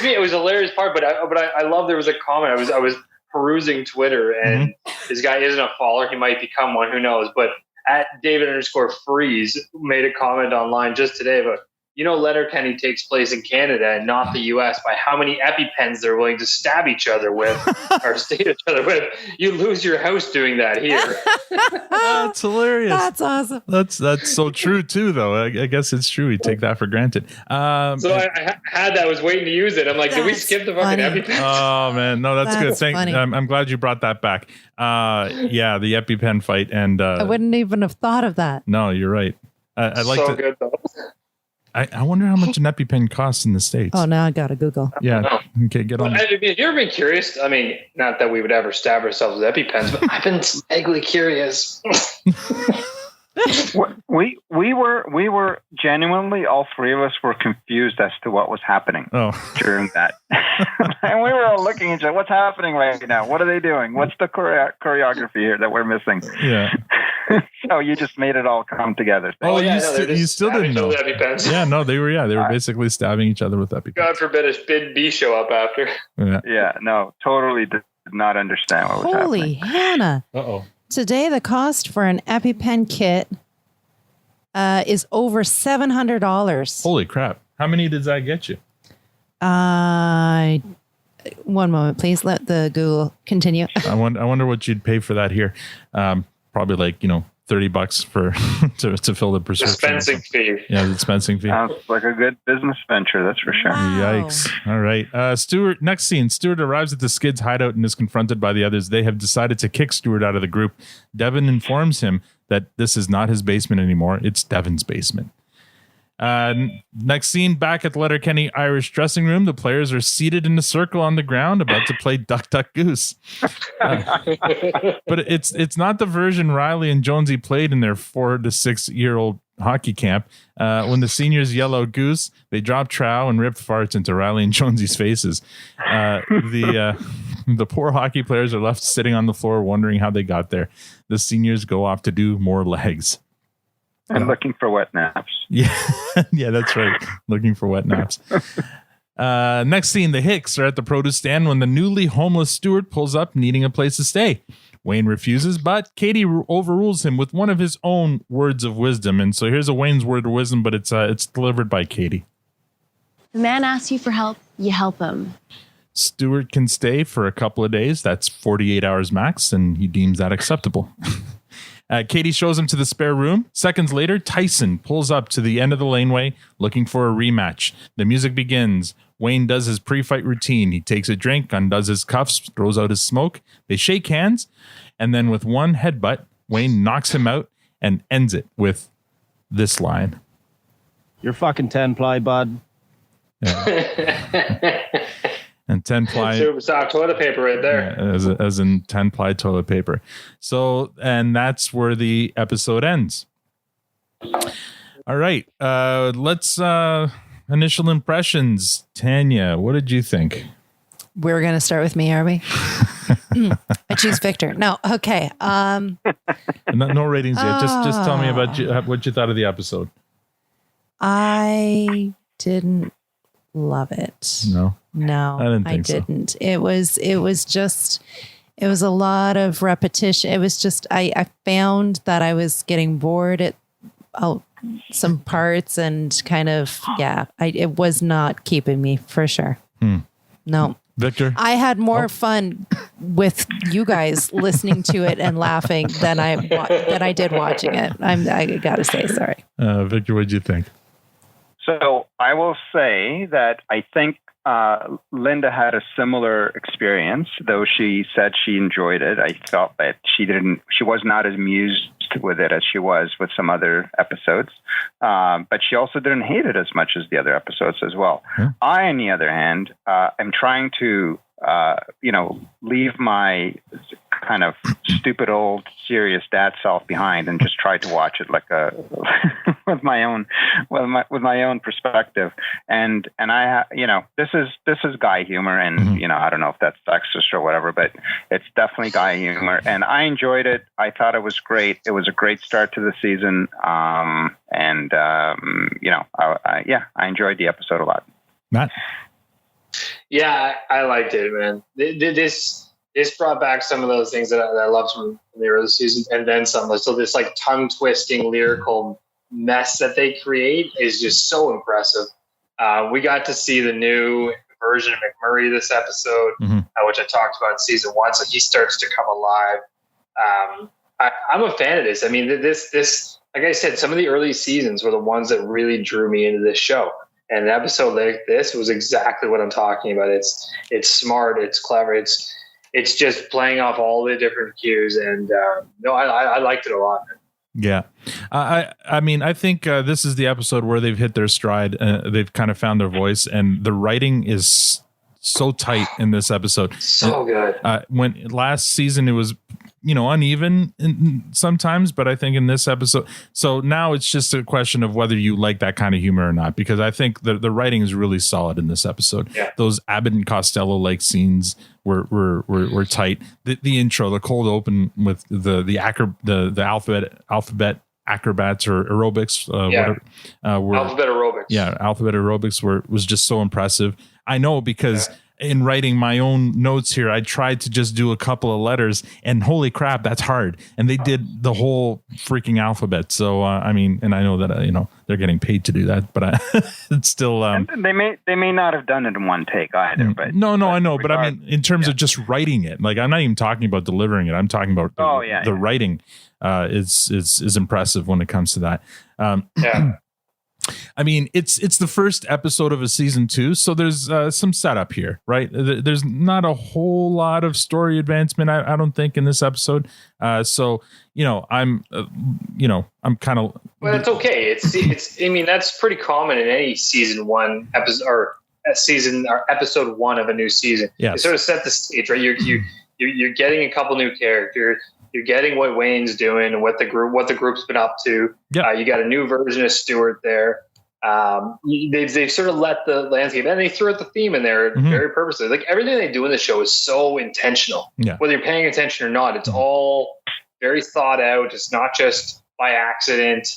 me, it was a hilarious part. But I love there was a comment. I was perusing Twitter, and this guy isn't a follower. He might become one. Who knows? But at David_Freeze made a comment online just today about. Letterkenny takes place in Canada and not the U.S. by how many EpiPens they're willing to stab each other with or stab each other with. You lose your house doing that here. That's hilarious. That's awesome. That's so true too, though. I guess it's true. We take that for granted. So I had that. I was waiting to use it. I'm like, did we skip the fucking EpiPen? Oh man, no, that's good. Funny. I'm glad you brought that back. The EpiPen fight, and I wouldn't even have thought of that. No, you're right. I like so good though. I wonder how much an EpiPen costs in the States. Oh, now I gotta Google. Yeah. Okay, get on. Have you ever been curious? I mean, not that we would ever stab ourselves with EpiPens, but I've been vaguely curious. We were genuinely, all three of us were confused as to what was happening during that. And we were all looking at each other, what's happening right now? What are they doing? What's the choreography here that we're missing? Yeah. So you just made it all come together. You still didn't know. Yeah, no, they were basically stabbing each other with EpiPens. God forbid a Bid B show up after. Yeah, no, totally did not understand what was happening. Holy Hannah. Uh-oh. Today, the cost for an EpiPen kit is over $700. Holy crap. How many does that get you? One moment, please. Let the Google continue. I wonder what you'd pay for that here. Probably like, $30 for to fill the prescription. Dispensing fee. Yeah, the dispensing fee. Sounds like a good business venture, that's for sure. Wow. Yikes. All right. Stuart, next scene. Stuart arrives at the Skids' hideout and is confronted by the others. They have decided to kick Stuart out of the group. Devin informs him that this is not his basement anymore. It's Devin's basement. Next scene, back at the Letterkenny Irish dressing room, the players are seated in a circle on the ground about to play Duck, Duck, Goose. But it's not the version Riley and Jonesy played in their 4 to 6 year old hockey camp. When the seniors yell out Goose, they drop trow and rip farts into Riley and Jonesy's faces. The poor hockey players are left sitting on the floor wondering how they got there. The seniors go off to do more legs. And looking for wet naps. Yeah, yeah, that's right. Looking for wet naps. Next scene, the Hicks are at the produce stand when the newly homeless Stuart pulls up needing a place to stay. Wayne refuses, but Katie overrules him with one of his own words of wisdom. And so here's a Wayne's word of wisdom, but it's delivered by Katie. The man asks you for help, you help him. Stuart can stay for a couple of days. That's 48 hours max, and he deems that acceptable. Katie shows him to the spare room. Seconds later, Tyson pulls up to the end of the laneway looking for a rematch. The music begins. Wayne does his pre-fight routine. He takes a drink, undoes his cuffs, throws out his smoke. They shake hands, and then with one headbutt, Wayne knocks him out and ends it with this line. You're fucking 10-ply, bud. Yeah. And 10-ply. Super soft toilet paper right there. Yeah, as in 10-ply toilet paper. So, and that's where the episode ends. All right. Let's initial impressions. Tanya, what did you think? We're going to start with me, are we? I choose Victor. No. Okay. No ratings yet. Just tell me about what you thought of the episode. I didn't love it. No, I didn't. It was a lot of repetition. It was just, I found that I was getting bored at some parts and kind of, it was not keeping me for sure. No. Victor? I had more fun with you guys listening to it and laughing than I did watching it. I gotta say, sorry. Victor, what did you think? So I will say that I think Linda had a similar experience, though she said she enjoyed it. I felt that she was not as amused with it as she was with some other episodes. But she also didn't hate it as much as the other episodes as well. I, on the other hand, am trying to, leave my kind of stupid old serious dad self behind and just try to watch it like with my own perspective. And I, this is guy humor, and I don't know if that's sexist or whatever, but it's definitely guy humor, and I enjoyed it. I thought it was great. It was a great start to the season. I enjoyed the episode a lot. Matt? Yeah, I liked it, man. This brought back some of those things that I loved from the early season, and then some. So this like tongue twisting lyrical mess that they create is just so impressive. We got to see the new version of McMurray this episode, which I talked about in season 1. So he starts to come alive. I'm a fan of this. I mean, this, like I said, some of the early seasons were the ones that really drew me into this show. And an episode like this was exactly what I'm talking about. It's smart, it's clever, it's just playing off all the different cues, and I liked it a lot. Yeah, I mean, I think this is the episode where they've hit their stride. They've kind of found their voice, and the writing is so tight in this episode. So good. When last season it was, uneven sometimes, but I think in this episode, so now it's just a question of whether you like that kind of humor or not, because I think the writing is really solid in this episode. Yeah. Those Abbott and Costello like scenes were tight. The intro, the cold open with the alphabet acrobats or aerobics, alphabet aerobics. Yeah, alphabet aerobics was just so impressive. I know, because in writing my own notes here, I tried to just do a couple of letters, and holy crap, that's hard. And they did the whole freaking alphabet. So, I mean, and I know that, you know, they're getting paid to do that, but it's still, and they may not have done it in one take either, but no, I know. But I mean, in terms of just writing it, like, I'm not even talking about delivering it. I'm talking about the writing is impressive when it comes to that. I mean, it's the first episode of a season 2, so there's some setup here, right? There's not a whole lot of story advancement, I don't think, in this episode. So, you know, I'm kind of. Well, it's okay. It's. I mean, that's pretty common in any season 1 episode or episode 1 of a new season. Yeah. You sort of set the stage, right? You're getting a couple new characters. You're getting what Wayne's doing and what the group's been up to. Yeah. You got a new version of Stewart there. They've sort of let the landscape, and they threw out the theme in there very purposely. Like, everything they do in the show is so intentional. Yeah. Whether you're paying attention or not, it's all very thought out. It's not just by accident.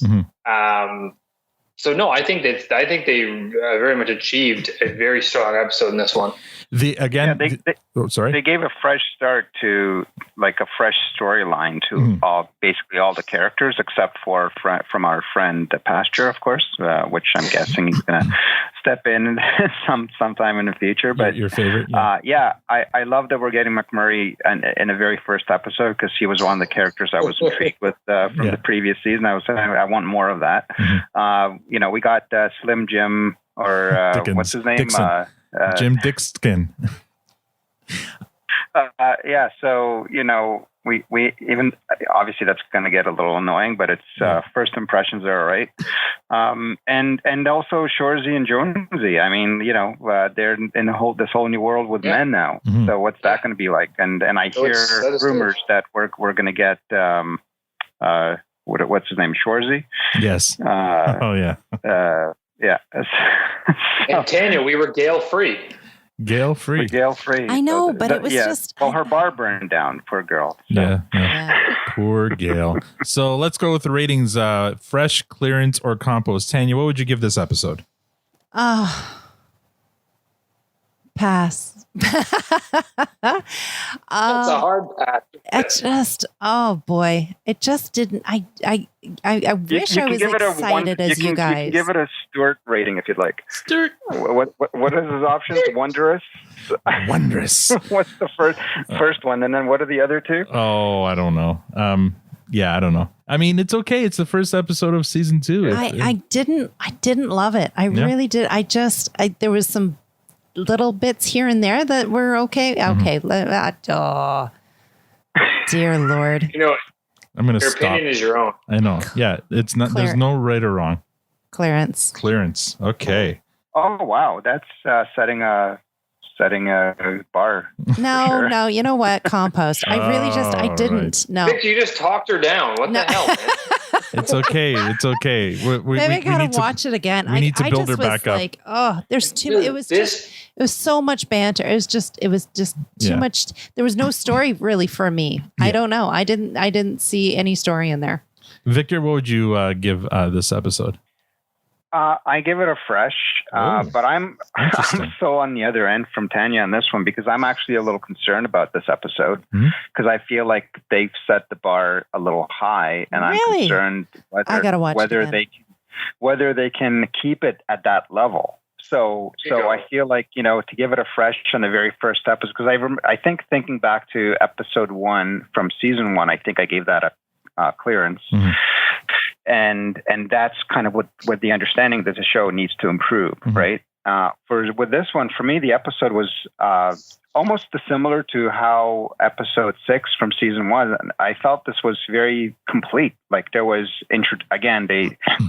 So no, I think they very much achieved a very strong episode in this one. They gave a fresh start to, like, a fresh storyline to basically all the characters, except for from our friend the Pasture, of course, which I'm guessing he's going to step in sometime in the future. But your favorite, I love that we're getting McMurray in the very first episode, because he was one of the characters I was intrigued with from the previous season. I want more of that. You know, we got Slim Jim, or what's his name? Jim Dickskin. So, you know, we even, obviously that's going to get a little annoying, but it's first impressions are all right. And also Shorzy and Jonesy. I mean, you know, they're in this whole new world with men now. So what's that going to be like? And I hear rumors that we're going to get what's his name, Shorzy? Yes. Yeah. And Tanya, we were Gale free. Gale free. I know, but it was just. Well, her bar burned down, poor girl. So. Yeah. Poor Gale. So let's go with the ratings. Fresh, clearance, or compost. Tanya, what would you give this episode? Pass. That's a hard pass. It just, oh boy, it just didn't. I wish I was excited as you guys. You can give it a Stewart rating if you'd like. Stewart. What is his options? Wondrous. Wondrous. What's the first one, and then what are the other two? Oh, I don't know. I don't know. I mean, it's okay. It's the first episode of season 2. I didn't love it. I really did. There was some little bits here and there that were okay. Okay. Dear Lord. You know, I'm going to your stop. opinion is your own. I know. Yeah. It's not, there's no right or wrong. Clearance. Okay. Oh, wow. That's setting a bar. No, you know what? Compost. I didn't. Right. No. Vic, you just talked her down. What the hell, man? It's okay. Maybe I gotta watch it again. We need to build her back up. Like, oh, there's too. It was so much banter. It was just too much. There was no story really for me. I don't know. I didn't see any story in there. Victor, what would you give this episode? I give it a fresh, but I'm so on the other end from Tanya on this one, because I'm actually a little concerned about this episode, because I feel like they've set the bar a little high, and I'm concerned whether they can keep it at that level. So I feel like, you know, to give it a fresh on the very first episode, because I think thinking back to episode 1 from season 1, I think I gave that a clearance. And that's kind of what the understanding that the show needs to improve, right? With this one, for me, the episode was almost similar to how episode 6 from season 1. I felt this was very complete. Like, there was they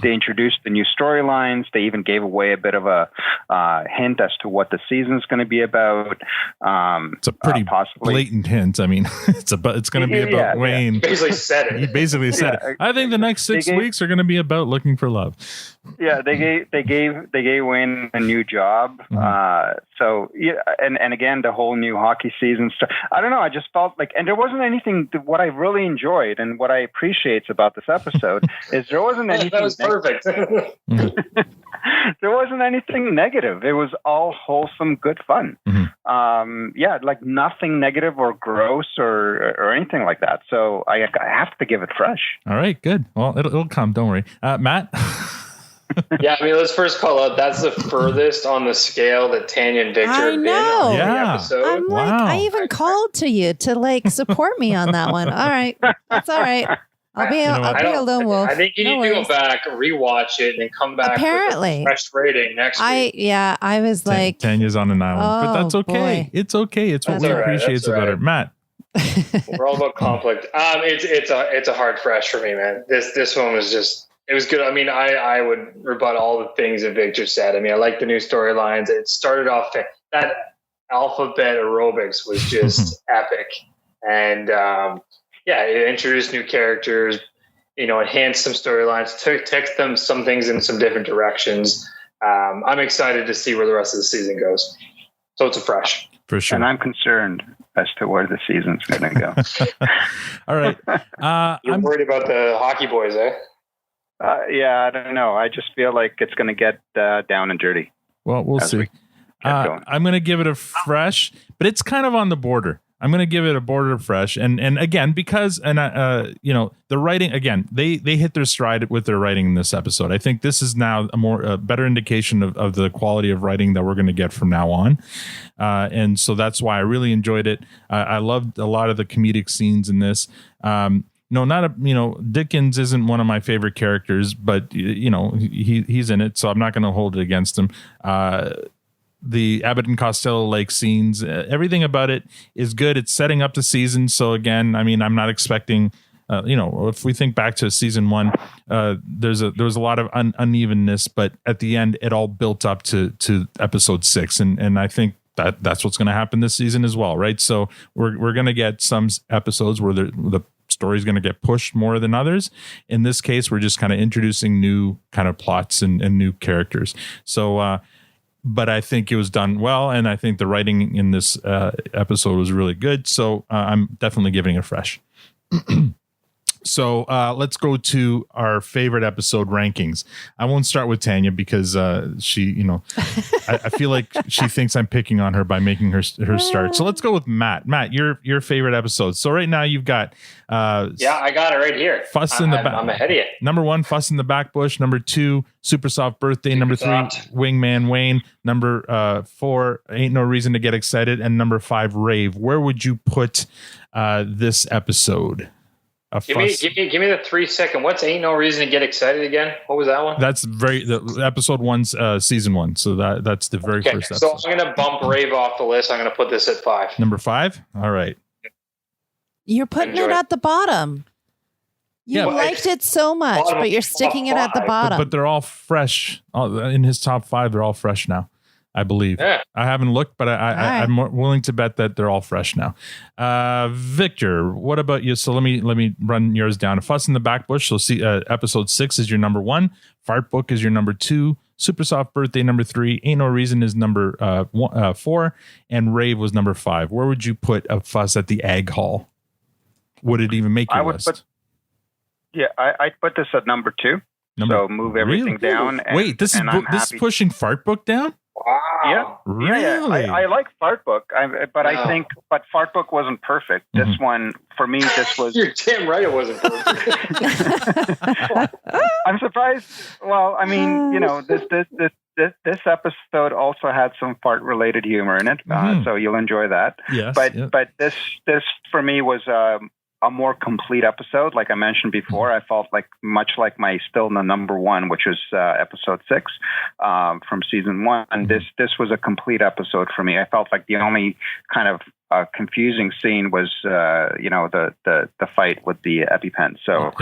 introduced the new storylines. They even gave away a bit of a hint as to what the season's going to be about. It's a pretty blatant hint. I mean, it's going to be about Wayne. He basically said it. He basically said it. I think the next 6 weeks are going to be about looking for love. Yeah, they gave Wayne a new job. So yeah, and again, the whole new hockey season stuff. I don't know. I just felt like, and there wasn't anything. What I really enjoyed and what I appreciate about this episode is there wasn't anything. That was perfect. there wasn't anything negative. It was all wholesome, good fun. Like nothing negative or gross or anything like that. So I have to give it fresh. All right, good. Well, it'll come. Don't worry, Matt. Yeah, I mean, let's first call out that's the furthest on the scale that Tanya and Victor have been on the episode. I'm like, I even called to you to like support me on that one. All right, that's all right. I'll be a lone wolf. I think you need to go back, rewatch it, and then come back Apparently. with a fresh rating next week. I was like, Tanya's on an island, but that's okay. Boy. It's okay. It's what we appreciate about it. Matt. We're all about conflict. It's a hard fresh for me, man. This one was just. It was good. I mean, I would rebut all the things that Victor said. I mean, I like the new storylines. It started off that alphabet aerobics was just epic. And it introduced new characters, enhanced some storylines, took them some things in some different directions. I'm excited to see where the rest of the season goes. So it's a fresh. For sure. And I'm concerned as to where the season's going to go. All right. You're worried about the hockey boys, eh? I don't know. I just feel like it's going to get down and dirty. Well, we'll see. I'm going to give it a fresh, but it's kind of on the border. I'm going to give it a border fresh. And again, because, the writing, again, they hit their stride with their writing in this episode. I think this is now a better indication of the quality of writing that we're going to get from now on. And so that's why I really enjoyed it. I loved a lot of the comedic scenes in this. Dickens isn't one of my favorite characters, but he's in it, so I'm not going to hold it against him. The Abbott and Costello Lake scenes, everything about it is good. It's setting up the season. So again, I mean, I'm not expecting, if we think back to season 1, there was a lot of unevenness, but at the end, it all built up to episode 6, and I think that's what's going to happen this season as well, right? So we're going to get some episodes where the story is going to get pushed more than others. In this case, we're just kind of introducing new kind of plots and new characters. So, but I think it was done well, and I think the writing in this episode was really good. So I'm definitely giving it a fresh. So let's go to our favorite episode rankings. I won't start with Tanya because she, I feel like she thinks I'm picking on her by making her start. So let's go with Matt. Matt, your favorite episode. So right now you've got. I got it right here. Fuss in the back. I'm ahead of you. Number 1, Fuss in the Back Bush. Number 2, Super Soft Birthday. Number 3, Wingman Wayne. Number 4, Ain't No Reason to Get Excited. And number 5, Rave. Where would you put this episode? Give me the 3-second. What's Ain't No Reason to Get Excited again? What was that one? That's the episode 1's season 1. So that's the very first episode. So I'm going to bump Rave off the list. I'm going to put this at 5. Number 5? All right. You're putting it at the bottom. You liked it so much, but you're sticking it at the bottom. But they're all fresh. In his top 5, they're all fresh now, I believe. Yeah. I haven't looked, but I'm willing to bet that they're all fresh now. Victor, what about you? So let me run yours down. Fuss in the Back Bush. So see, episode 6 is your number 1. Fart Book is your number 2. Super Soft Birthday number 3. Ain't No Reason is number 4. And Rave was number 5. Where would you put a Fuss at the Egg Hall? Would it even make your list? I'd put this at number 2. So move everything down. Wait, this is pushing Fart Book down? Wow. Yeah. Really? Yeah. I like Fart Book, I think Fart Book wasn't perfect. This one, for me, this was... You're damn right it wasn't perfect. I'm surprised. Well, I mean, this episode also had some fart-related humor in it, so you'll enjoy that. Yes. But this for me was a more complete episode. Like I mentioned before, I felt like much like my still the number 1, which was episode 6 from season 1. And this was a complete episode for me. I felt like the only kind of confusing scene was the fight with the EpiPen. So,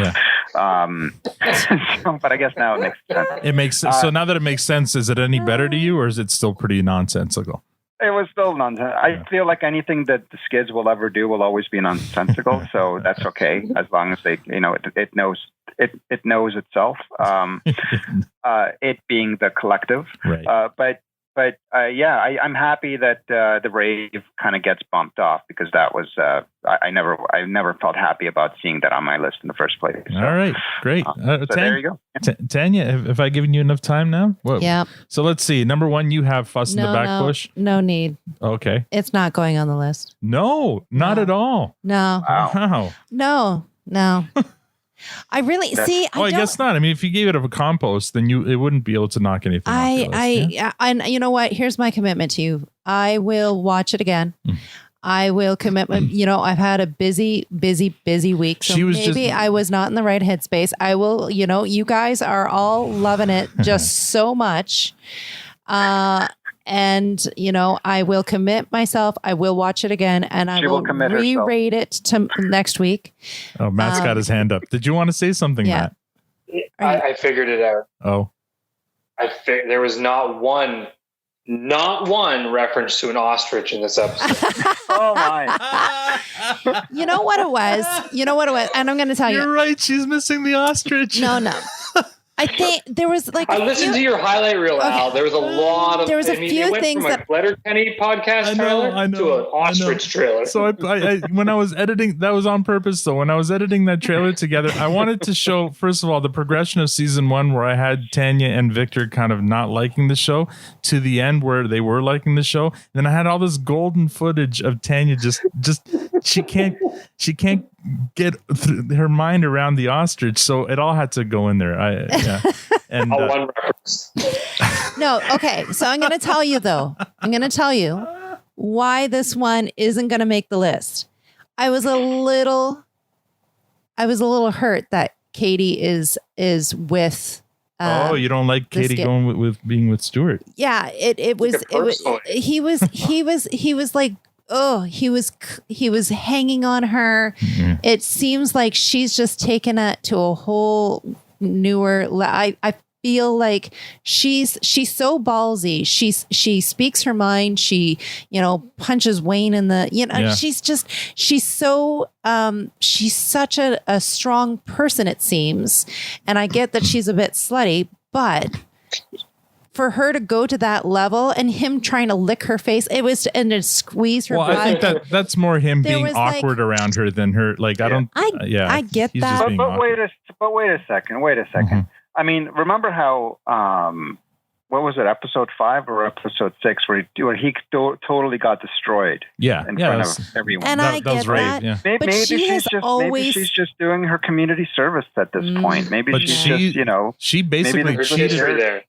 but I guess now it makes sense. It makes sense. So now that it makes sense, is it any better to you, or is it still pretty nonsensical? It was still nonsense. I feel like anything that the Skids will ever do will always be nonsensical, so that's okay as long as they, it knows itself. It being the collective, right. But But I'm happy that the rave kind of gets bumped off, because that was I never felt happy about seeing that on my list in the first place. So, all right, great. So there you go. Tanya, have I given you enough time now? Yep. So let's see. Number 1, you have Fuss in the Back Bush. No need. Okay. It's not going on the list. No, not at all. No. Wow. No. I really see. I guess not. I mean, if you gave it a compost, then it wouldn't be able to knock anything off your list. And you know what? Here's my commitment to you. I will watch it again. I will commit. I've had a busy week. So maybe I was not in the right headspace. I will. You guys are all loving it just so much. And I will commit myself. I will watch it again, and I will re-rate it to next week. Oh, Matt's got his hand up. Did you want to say something, Matt? I figured it out. Oh, there was not one reference to an ostrich in this episode. Oh my! You know what it was, and I'm going to tell you. You're right. She's missing the ostrich. No. I think there was I listened to your highlight reel, Al. There was a lot of. There was a few things that Letterkenny podcast trailer to an ostrich trailer. So I when I was editing, that was on purpose. So when I was editing that trailer together, I wanted to show first of all the progression of season 1, where I had Tanya and Victor kind of not liking the show, to the end where they were liking the show. Then I had all this golden footage of Tanya just she can't get her mind around the ostrich, so it all had to go in there. And one reference. No, okay. So I'm going to tell you though. I'm going to tell you why this one isn't going to make the list. I was a little hurt that Katie is with. You don't like Katie going with being with Stuart? Yeah, he was like. Oh, he was hanging on her. Mm-hmm. It seems like she's just taken it to a whole newer. I feel like she's so ballsy. She speaks her mind. She punches Wayne in the she's so she's such a strong person, it seems. And I get that she's a bit slutty, but for her to go to that level and him trying to lick her face, and to squeeze her. Well, I think that's more him being awkward around her than her. Like, I don't. I get that. But wait a second. Mm-hmm. I mean, remember how what was it, episode 5 or episode 6, where he totally got destroyed? Yeah, in front of everyone. And I get that. Yeah. Maybe she's just doing her community service at this point. Maybe she basically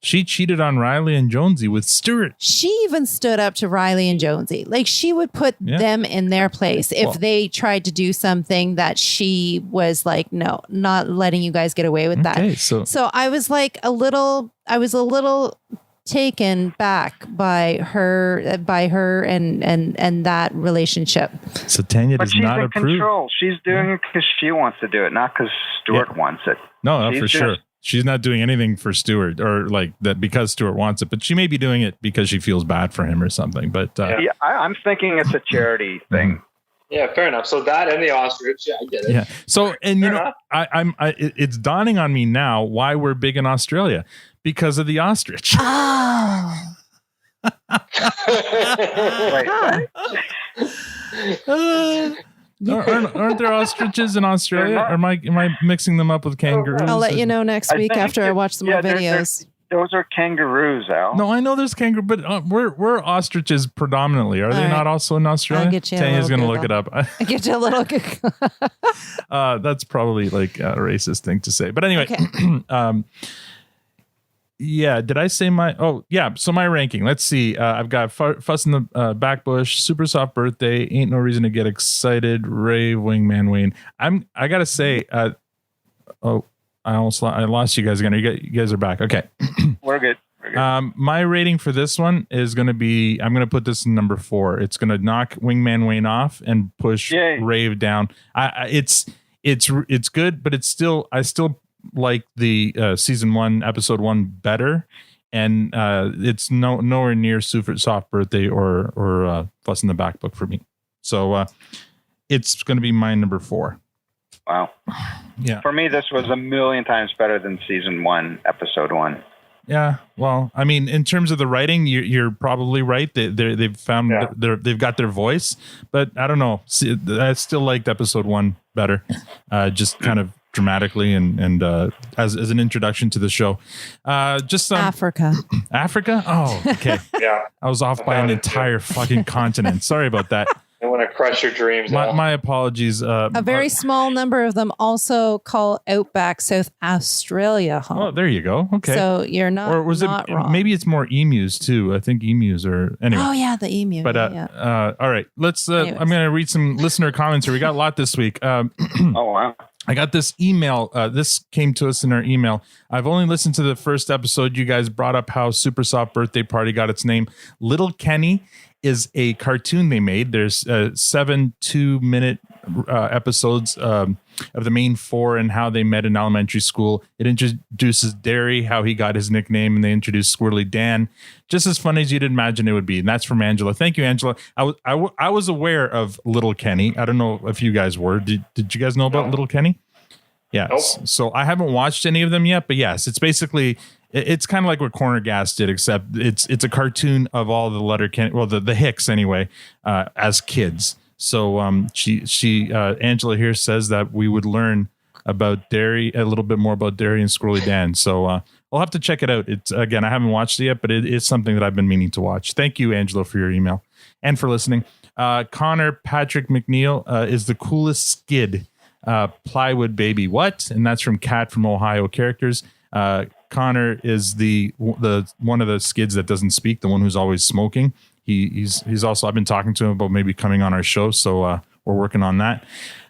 cheated on Riley and Jonesy with Stuart. She even stood up to Riley and Jonesy. Like, she would put them in their place if they tried to do something that she was like, no, not letting you guys get away with that. So I was like a little taken back by her and that relationship. So Tanya does not approve. She's in control. She's doing it because she wants to do it, not because Stuart wants it. No, for sure. She's not doing anything for Stuart or like that because Stuart wants it, but she may be doing it because she feels bad for him or something. But I'm thinking it's a charity thing. Yeah, fair enough. So that and the ostrich, I get it. Yeah. So, and it's dawning on me now why we're big in Australia, because of the ostrich. Oh. Aren't there ostriches in Australia? Or am I mixing them up with kangaroos? I'll let you know next week after I watch some more videos. Those are kangaroos, Al. No, I know there's kangaroo, but we're ostriches predominantly. Are they not also in Australia? I'll get you Tanya's going to look it up. I'll get you a little Google. That's probably like a racist thing to say. But anyway, did I say my... Oh, yeah, so my ranking. Let's see. I've got Fuss in the Back Bush, Super Soft Birthday, Ain't No Reason to Get Excited, Rave, Wingman Wayne. I got to say... I lost you guys again. You guys are back. Okay. We're good. My rating for this one is going to be, I'm going to put this in number 4. It's going to knock Wingman Wayne off and push Rave down. It's good, but I still like the season 1, episode 1 better. And it's nowhere near Super Soft Birthday or Fuss in the Back Book for me. So it's going to be my number 4. Wow. Yeah. For me, this was a million times better than season 1, episode 1. Yeah. Well, I mean, in terms of the writing, you're probably right. They've found they've got their voice, but I don't know. See, I still liked episode 1 better, just kind of dramatically and as an introduction to the show. Just some Africa. Africa. Oh, okay. Yeah. I was off by an entire fucking continent. Sorry about that. I want to crush your dreams. My apologies. A very small number of them also call Outback South Australia home. Oh, there you go. Okay. So you're not, or was not it wrong. maybe it's more emus too? I think emus are anyway. Oh yeah, the emu. But all right, let's. I'm going to read some listener comments here. We got a lot this week. Oh wow. I got this email. This came to us in our email. I've only listened to the first episode. You guys brought up how Super Soft Birthday Party got its name. Letterkenny is a cartoon they made. There's 7 2-minute episodes of the main 4 and how they met in elementary school. It introduces Derry, how he got his nickname, and they introduced Squirrely Dan. Just as funny as you'd imagine it would be. And that's from Angela. Thank you, Angela. I was aware of Letterkenny. I don't know if you guys were. Did you guys know about Letterkenny? Yeah. Nope. So I haven't watched any of them yet, but yes, it's basically it's kind of like what Corner Gas did, except it's a cartoon of all the Letterkenny, well, the Hicks anyway, as kids. So Angela here says that we would learn about Derry, a little bit more about Derry and Squirrely Dan. So I'll have to check it out. It's again, I haven't watched it yet, but it is something that I've been meaning to watch. Thank you, Angela, for your email and for listening. Connor Patrick McNeil is the coolest skid. Plywood baby, what? And that's from Cat from Ohio Characters. Connor is the one of the skids that doesn't speak, the one who's always smoking. He's also, I've been talking to him about maybe coming on our show, so we're working on that.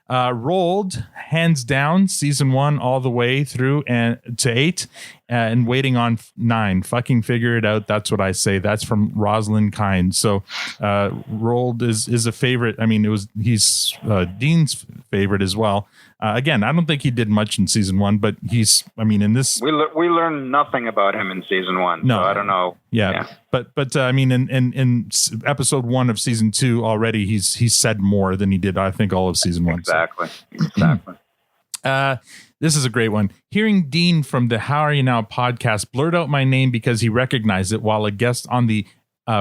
Rolled, hands down, season 1 all the way through and to 8, and waiting on 9. Fucking figure it out. That's what I say. That's from Rosalind Kind. So Rolled is a favorite. I mean, he's Dean's favorite as well. Again, I don't think he did much in season 1, but in this we learned nothing about him in season 1. No, so I don't know. Yeah. But I mean, in episode 1 of season 2 already, he's said more than he did, I think, all of season 1. Exactly. This is a great one. Hearing Dean from the How Are You Now podcast blurt out my name because he recognized it while a guest on the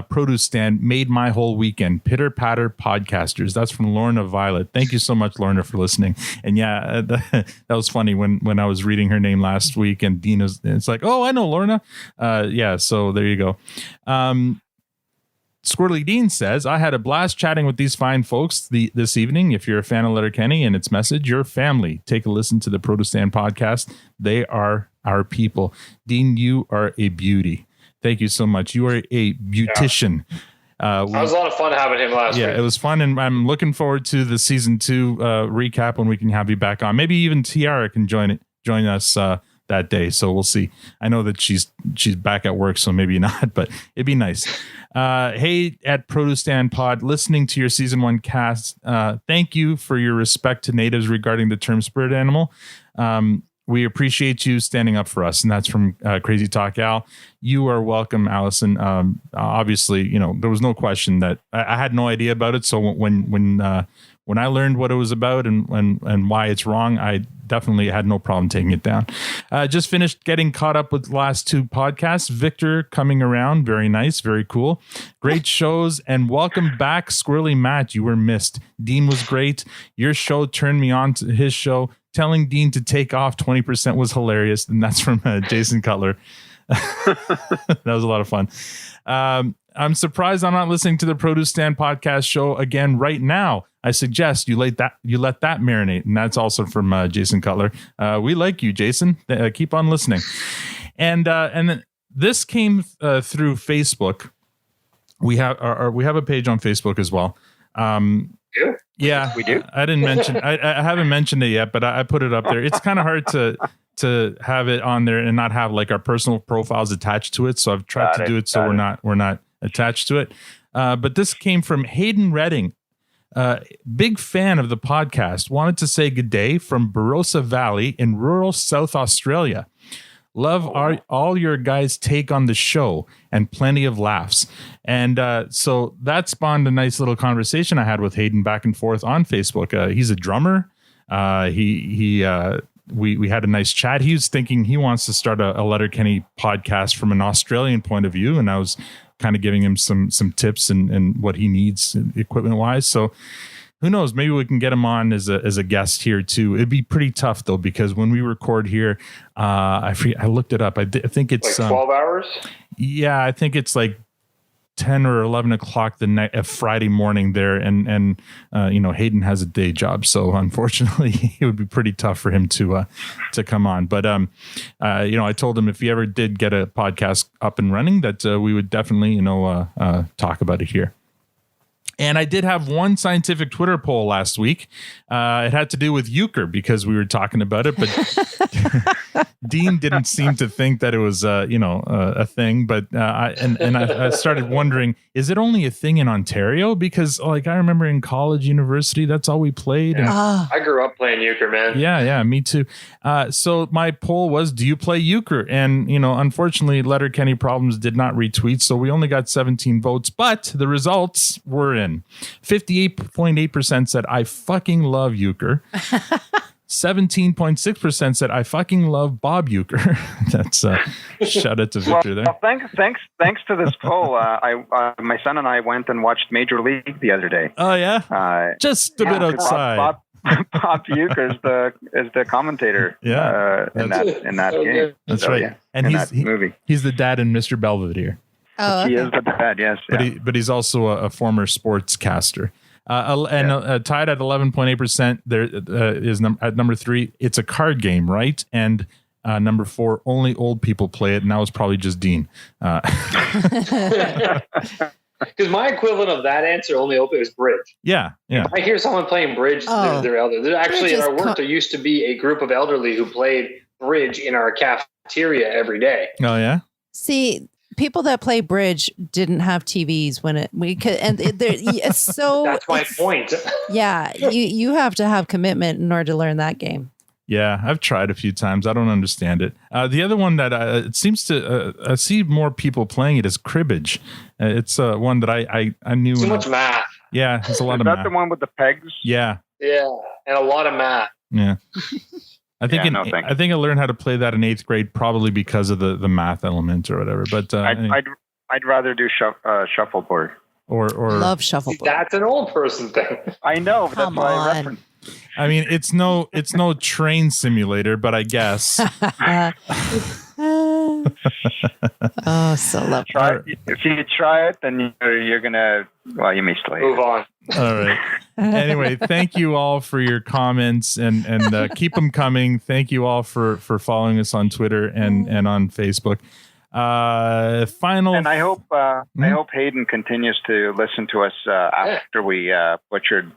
produce stand made my whole weekend. Pitter patter podcasters. That's from Lorna Violet. Thank you so much, Lorna, for listening. And yeah, that was funny when I was reading her name last week and Dean it's like, oh, I know Lorna. Yeah, so there you go. Squirrely Dean says, I had a blast chatting with these fine folks this evening. If you're a fan of Letterkenny and its message, your family, take a listen to the Produce Stand podcast. They are our people. Dean, you are a beauty. Thank you so much. You are a beautician. It was a lot of fun having him last week. Yeah, it was fun. And I'm looking forward to the season 2 recap when we can have you back on. Maybe even Tiara can join us that day. So we'll see. I know that she's back at work, so maybe not, but it'd be nice. Hey, at Produce Stand Pod, listening to your season 1 cast. Thank you for your respect to natives regarding the term spirit animal. We appreciate you standing up for us. And that's from Crazy Talk Al. You are welcome, Allison. Obviously, there was no question that I had no idea about it. So when I learned what it was about and why it's wrong, I definitely had no problem taking it down. Just finished getting caught up with the last 2 podcasts. Victor coming around. Very nice. Very cool. Great shows. And welcome back, Squirrely Matt. You were missed. Dean was great. Your show turned me on to his show. Telling Dean to take off 20% was hilarious. And that's from Jason Cutler. That was a lot of fun. I'm surprised I'm not listening to the Produce Stand podcast show again right now. I suggest you let that marinate. And that's also from Jason Cutler. We like you, Jason. Keep on listening. And then this came through Facebook. We have a page on Facebook as well. Yeah, we do. I didn't mention. I haven't mentioned it yet, but I put it up there. It's kind of hard to have it on there and not have like our personal profiles attached to it. So I've tried to do it so we're not attached to it. But this came from Hayden Redding. Big fan of the podcast. Wanted to say good day from Barossa Valley in rural South Australia. Love all your guys' take on the show and plenty of laughs. And so that spawned a nice little conversation I had with Hayden back and forth on Facebook. He's a drummer. He we had a nice chat. He was thinking he wants to start a Letterkenny podcast from an Australian point of view, and I was kind of giving him some tips and what he needs equipment wise. So who knows? Maybe we can get him on as a guest here too. It'd be pretty tough though, because when we record here, I looked it up. I think it's like 12 hours. Yeah, I think it's like 10 or 11 o'clock the night Friday morning there, and Hayden has a day job, so unfortunately it would be pretty tough for him to come on. But I told him if he ever did get a podcast up and running, that we would definitely talk about it here. And I did have one scientific Twitter poll last week. It had to do with euchre, because we were talking about it, but Dean didn't seem to think that it was, a thing. But I started wondering, is it only a thing in Ontario? Because I remember in college, university, that's all we played. Yeah. I grew up playing euchre, man. Yeah, me too. So my poll was, do you play euchre? And, unfortunately, Letterkenny Problems did not retweet, so we only got 17 votes. But the results were in. 58.8% said, I fucking love euchre. 17.6% said, I fucking love Bob Euchre. That's shout out to Victor there. Well, thanks to this poll. My son and I went and watched Major League the other day. Oh yeah, just a bit outside. Bob Euchre is the commentator. Yeah, in that game. That's right. Yeah, and movie. He's the dad in Mr. Belvedere. Oh, okay. He is the dad. Yes, but he's also a former sportscaster. Tied at 11.8%. There is at number 3. It's a card game, right? And number 4, only old people play it. And that was probably just Dean. Because my equivalent of that answer, only open, is bridge. Yeah. If I hear someone playing bridge, they're elderly. There actually, at our work, there used to be a group of elderly who played bridge in our cafeteria every day. Oh yeah. See, people that play bridge didn't have TVs when we could, and it's so. That's my point. Yeah, you have to have commitment in order to learn that game. Yeah, I've tried a few times. I don't understand it. The other one that it seems to I see more people playing it is cribbage. It's one that I knew. Too much math. Yeah, it's a lot of math. Is that the one with the pegs? Yeah. Yeah, and a lot of math. Yeah. I think I think I learned how to play that in 8th grade, probably because of the math element or whatever. But I'd rather do shuffleboard or love shuffleboard. That's an old person thing. I know. But that's why I referenced. I mean, it's no train simulator, but I guess. Oh, so lovely. If you try it, then you're gonna. Well, you may still move on. All right. Anyway, thank you all for your comments and keep them coming. Thank you all for following us on Twitter and on Facebook. And I hope Hayden continues to listen to us after we butchered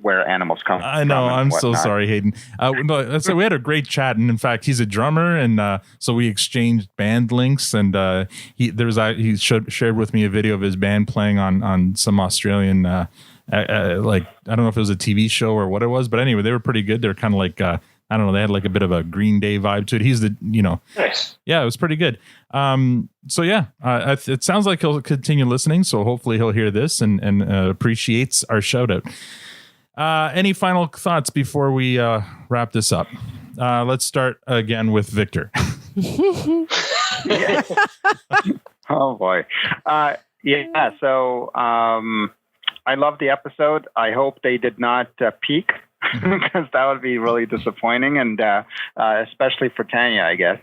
where animals come from. I know. I'm so sorry, Hayden. So we had a great chat, and in fact, he's a drummer, and so we exchanged band links. And he shared with me a video of his band playing on some Australian, like I don't know if it was a TV show or what it was, but anyway, they were pretty good. They're kind of like I don't know. They had like a bit of a Green Day vibe to it. He's the nice. Yeah, it was pretty good. So yeah, it sounds like he'll continue listening. So hopefully he'll hear this and appreciates our shout out. Any final thoughts before we wrap this up? Let's start again with Victor. Oh boy. Yeah. So I love the episode. I hope they did not peak. Because that would be really disappointing, and especially for Tanya, I guess,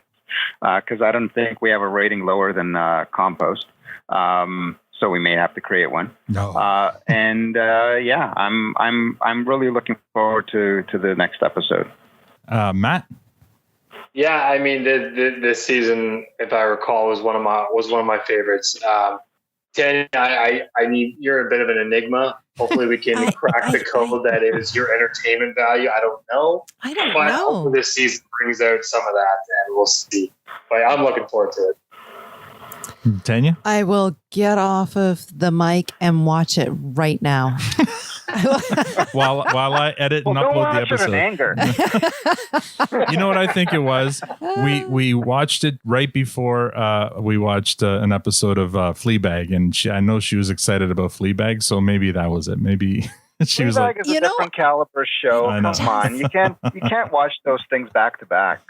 because I don't think we have a rating lower than compost, so we may have to create one. No. Yeah, I'm really looking forward to the next episode. Matt. Yeah, I mean, this season, if I recall, was one of my favorites. Tanya, I need, you're a bit of an enigma. Hopefully we can crack the code that is your entertainment value. I don't know. But hopefully this season brings out some of that, and we'll see. But I'm looking forward to it. Tanya? I will get off of the mic and watch it right now. while I edit and upload the episode. Anger. You know what I think it was? We watched it right before we watched an episode of Fleabag, and I know she was excited about Fleabag, so maybe that was it. Maybe She was like, Fleabag is a different caliber show. I know. Come on, you can't watch those things back to back.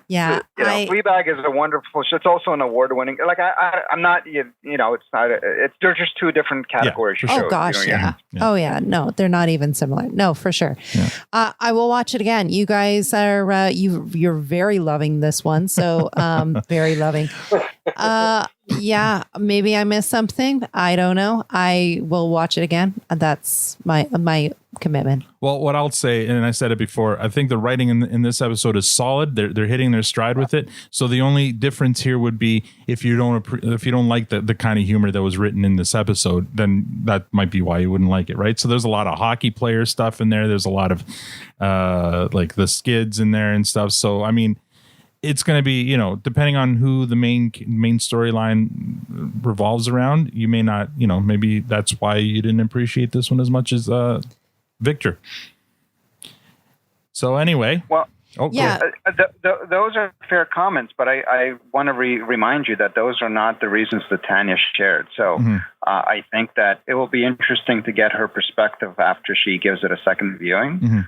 Yeah. Fleabag is a wonderful show. It's also an award-winning. Like I'm not, it's not. They're just two different categories. Oh gosh, yeah. Oh yeah, no, they're not even similar. No, for sure. I will watch it again. You guys are you're very loving this one, so very loving. Yeah, maybe I missed something. I don't know. I will watch it again. That's my commitment. Well, what I'll say, and I said it before, I think the writing in this episode is solid. They're hitting their stride with it. So the only difference here would be if you don't like the kind of humor that was written in this episode, then that might be why you wouldn't like it, right? So there's a lot of hockey player stuff in there. There's a lot of like the skids in there and stuff. So I mean, it's going to be, depending on who the main storyline revolves around, you may not, maybe that's why you didn't appreciate this one as much as Victor. So anyway. Well, yeah. Those are fair comments, but I want to remind you that those are not the reasons that Tanya shared. So I think that it will be interesting to get her perspective after she gives it a second viewing,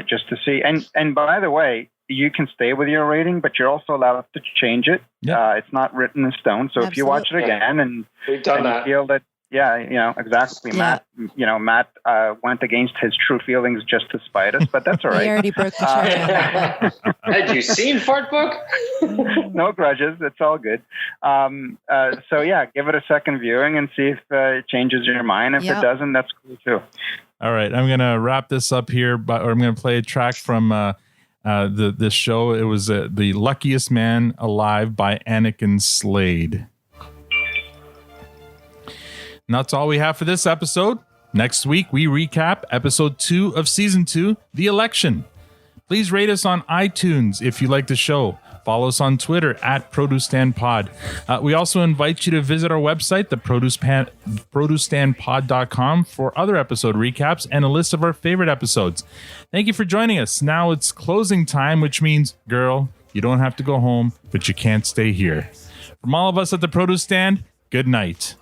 just to see. And by the way, you can stay with your rating, but you're also allowed to change it. It's not written in stone. So if you watch it again and you feel that, exactly. Yeah. Matt went against his true feelings just to spite us, but that's all right. He already broke the charge. Had you seen Fart Book? No grudges. It's all good. So yeah, give it a second viewing and see if it changes your mind. If it doesn't, that's cool too. All right. I'm going to wrap this up here, or I'm going to play a track from this show. It was The Luckiest Man Alive by Anakin Slade. And that's all we have for this episode. Next week, we recap episode 2 of season 2, The Election. Please rate us on iTunes if you like the show. Follow us on Twitter at ProduceStandPod. We also invite you to visit our website, ProduceStandPod.com, for other episode recaps and a list of our favorite episodes. Thank you for joining us. Now it's closing time, which means, girl, you don't have to go home, but you can't stay here. From all of us at the Produce Stand, good night.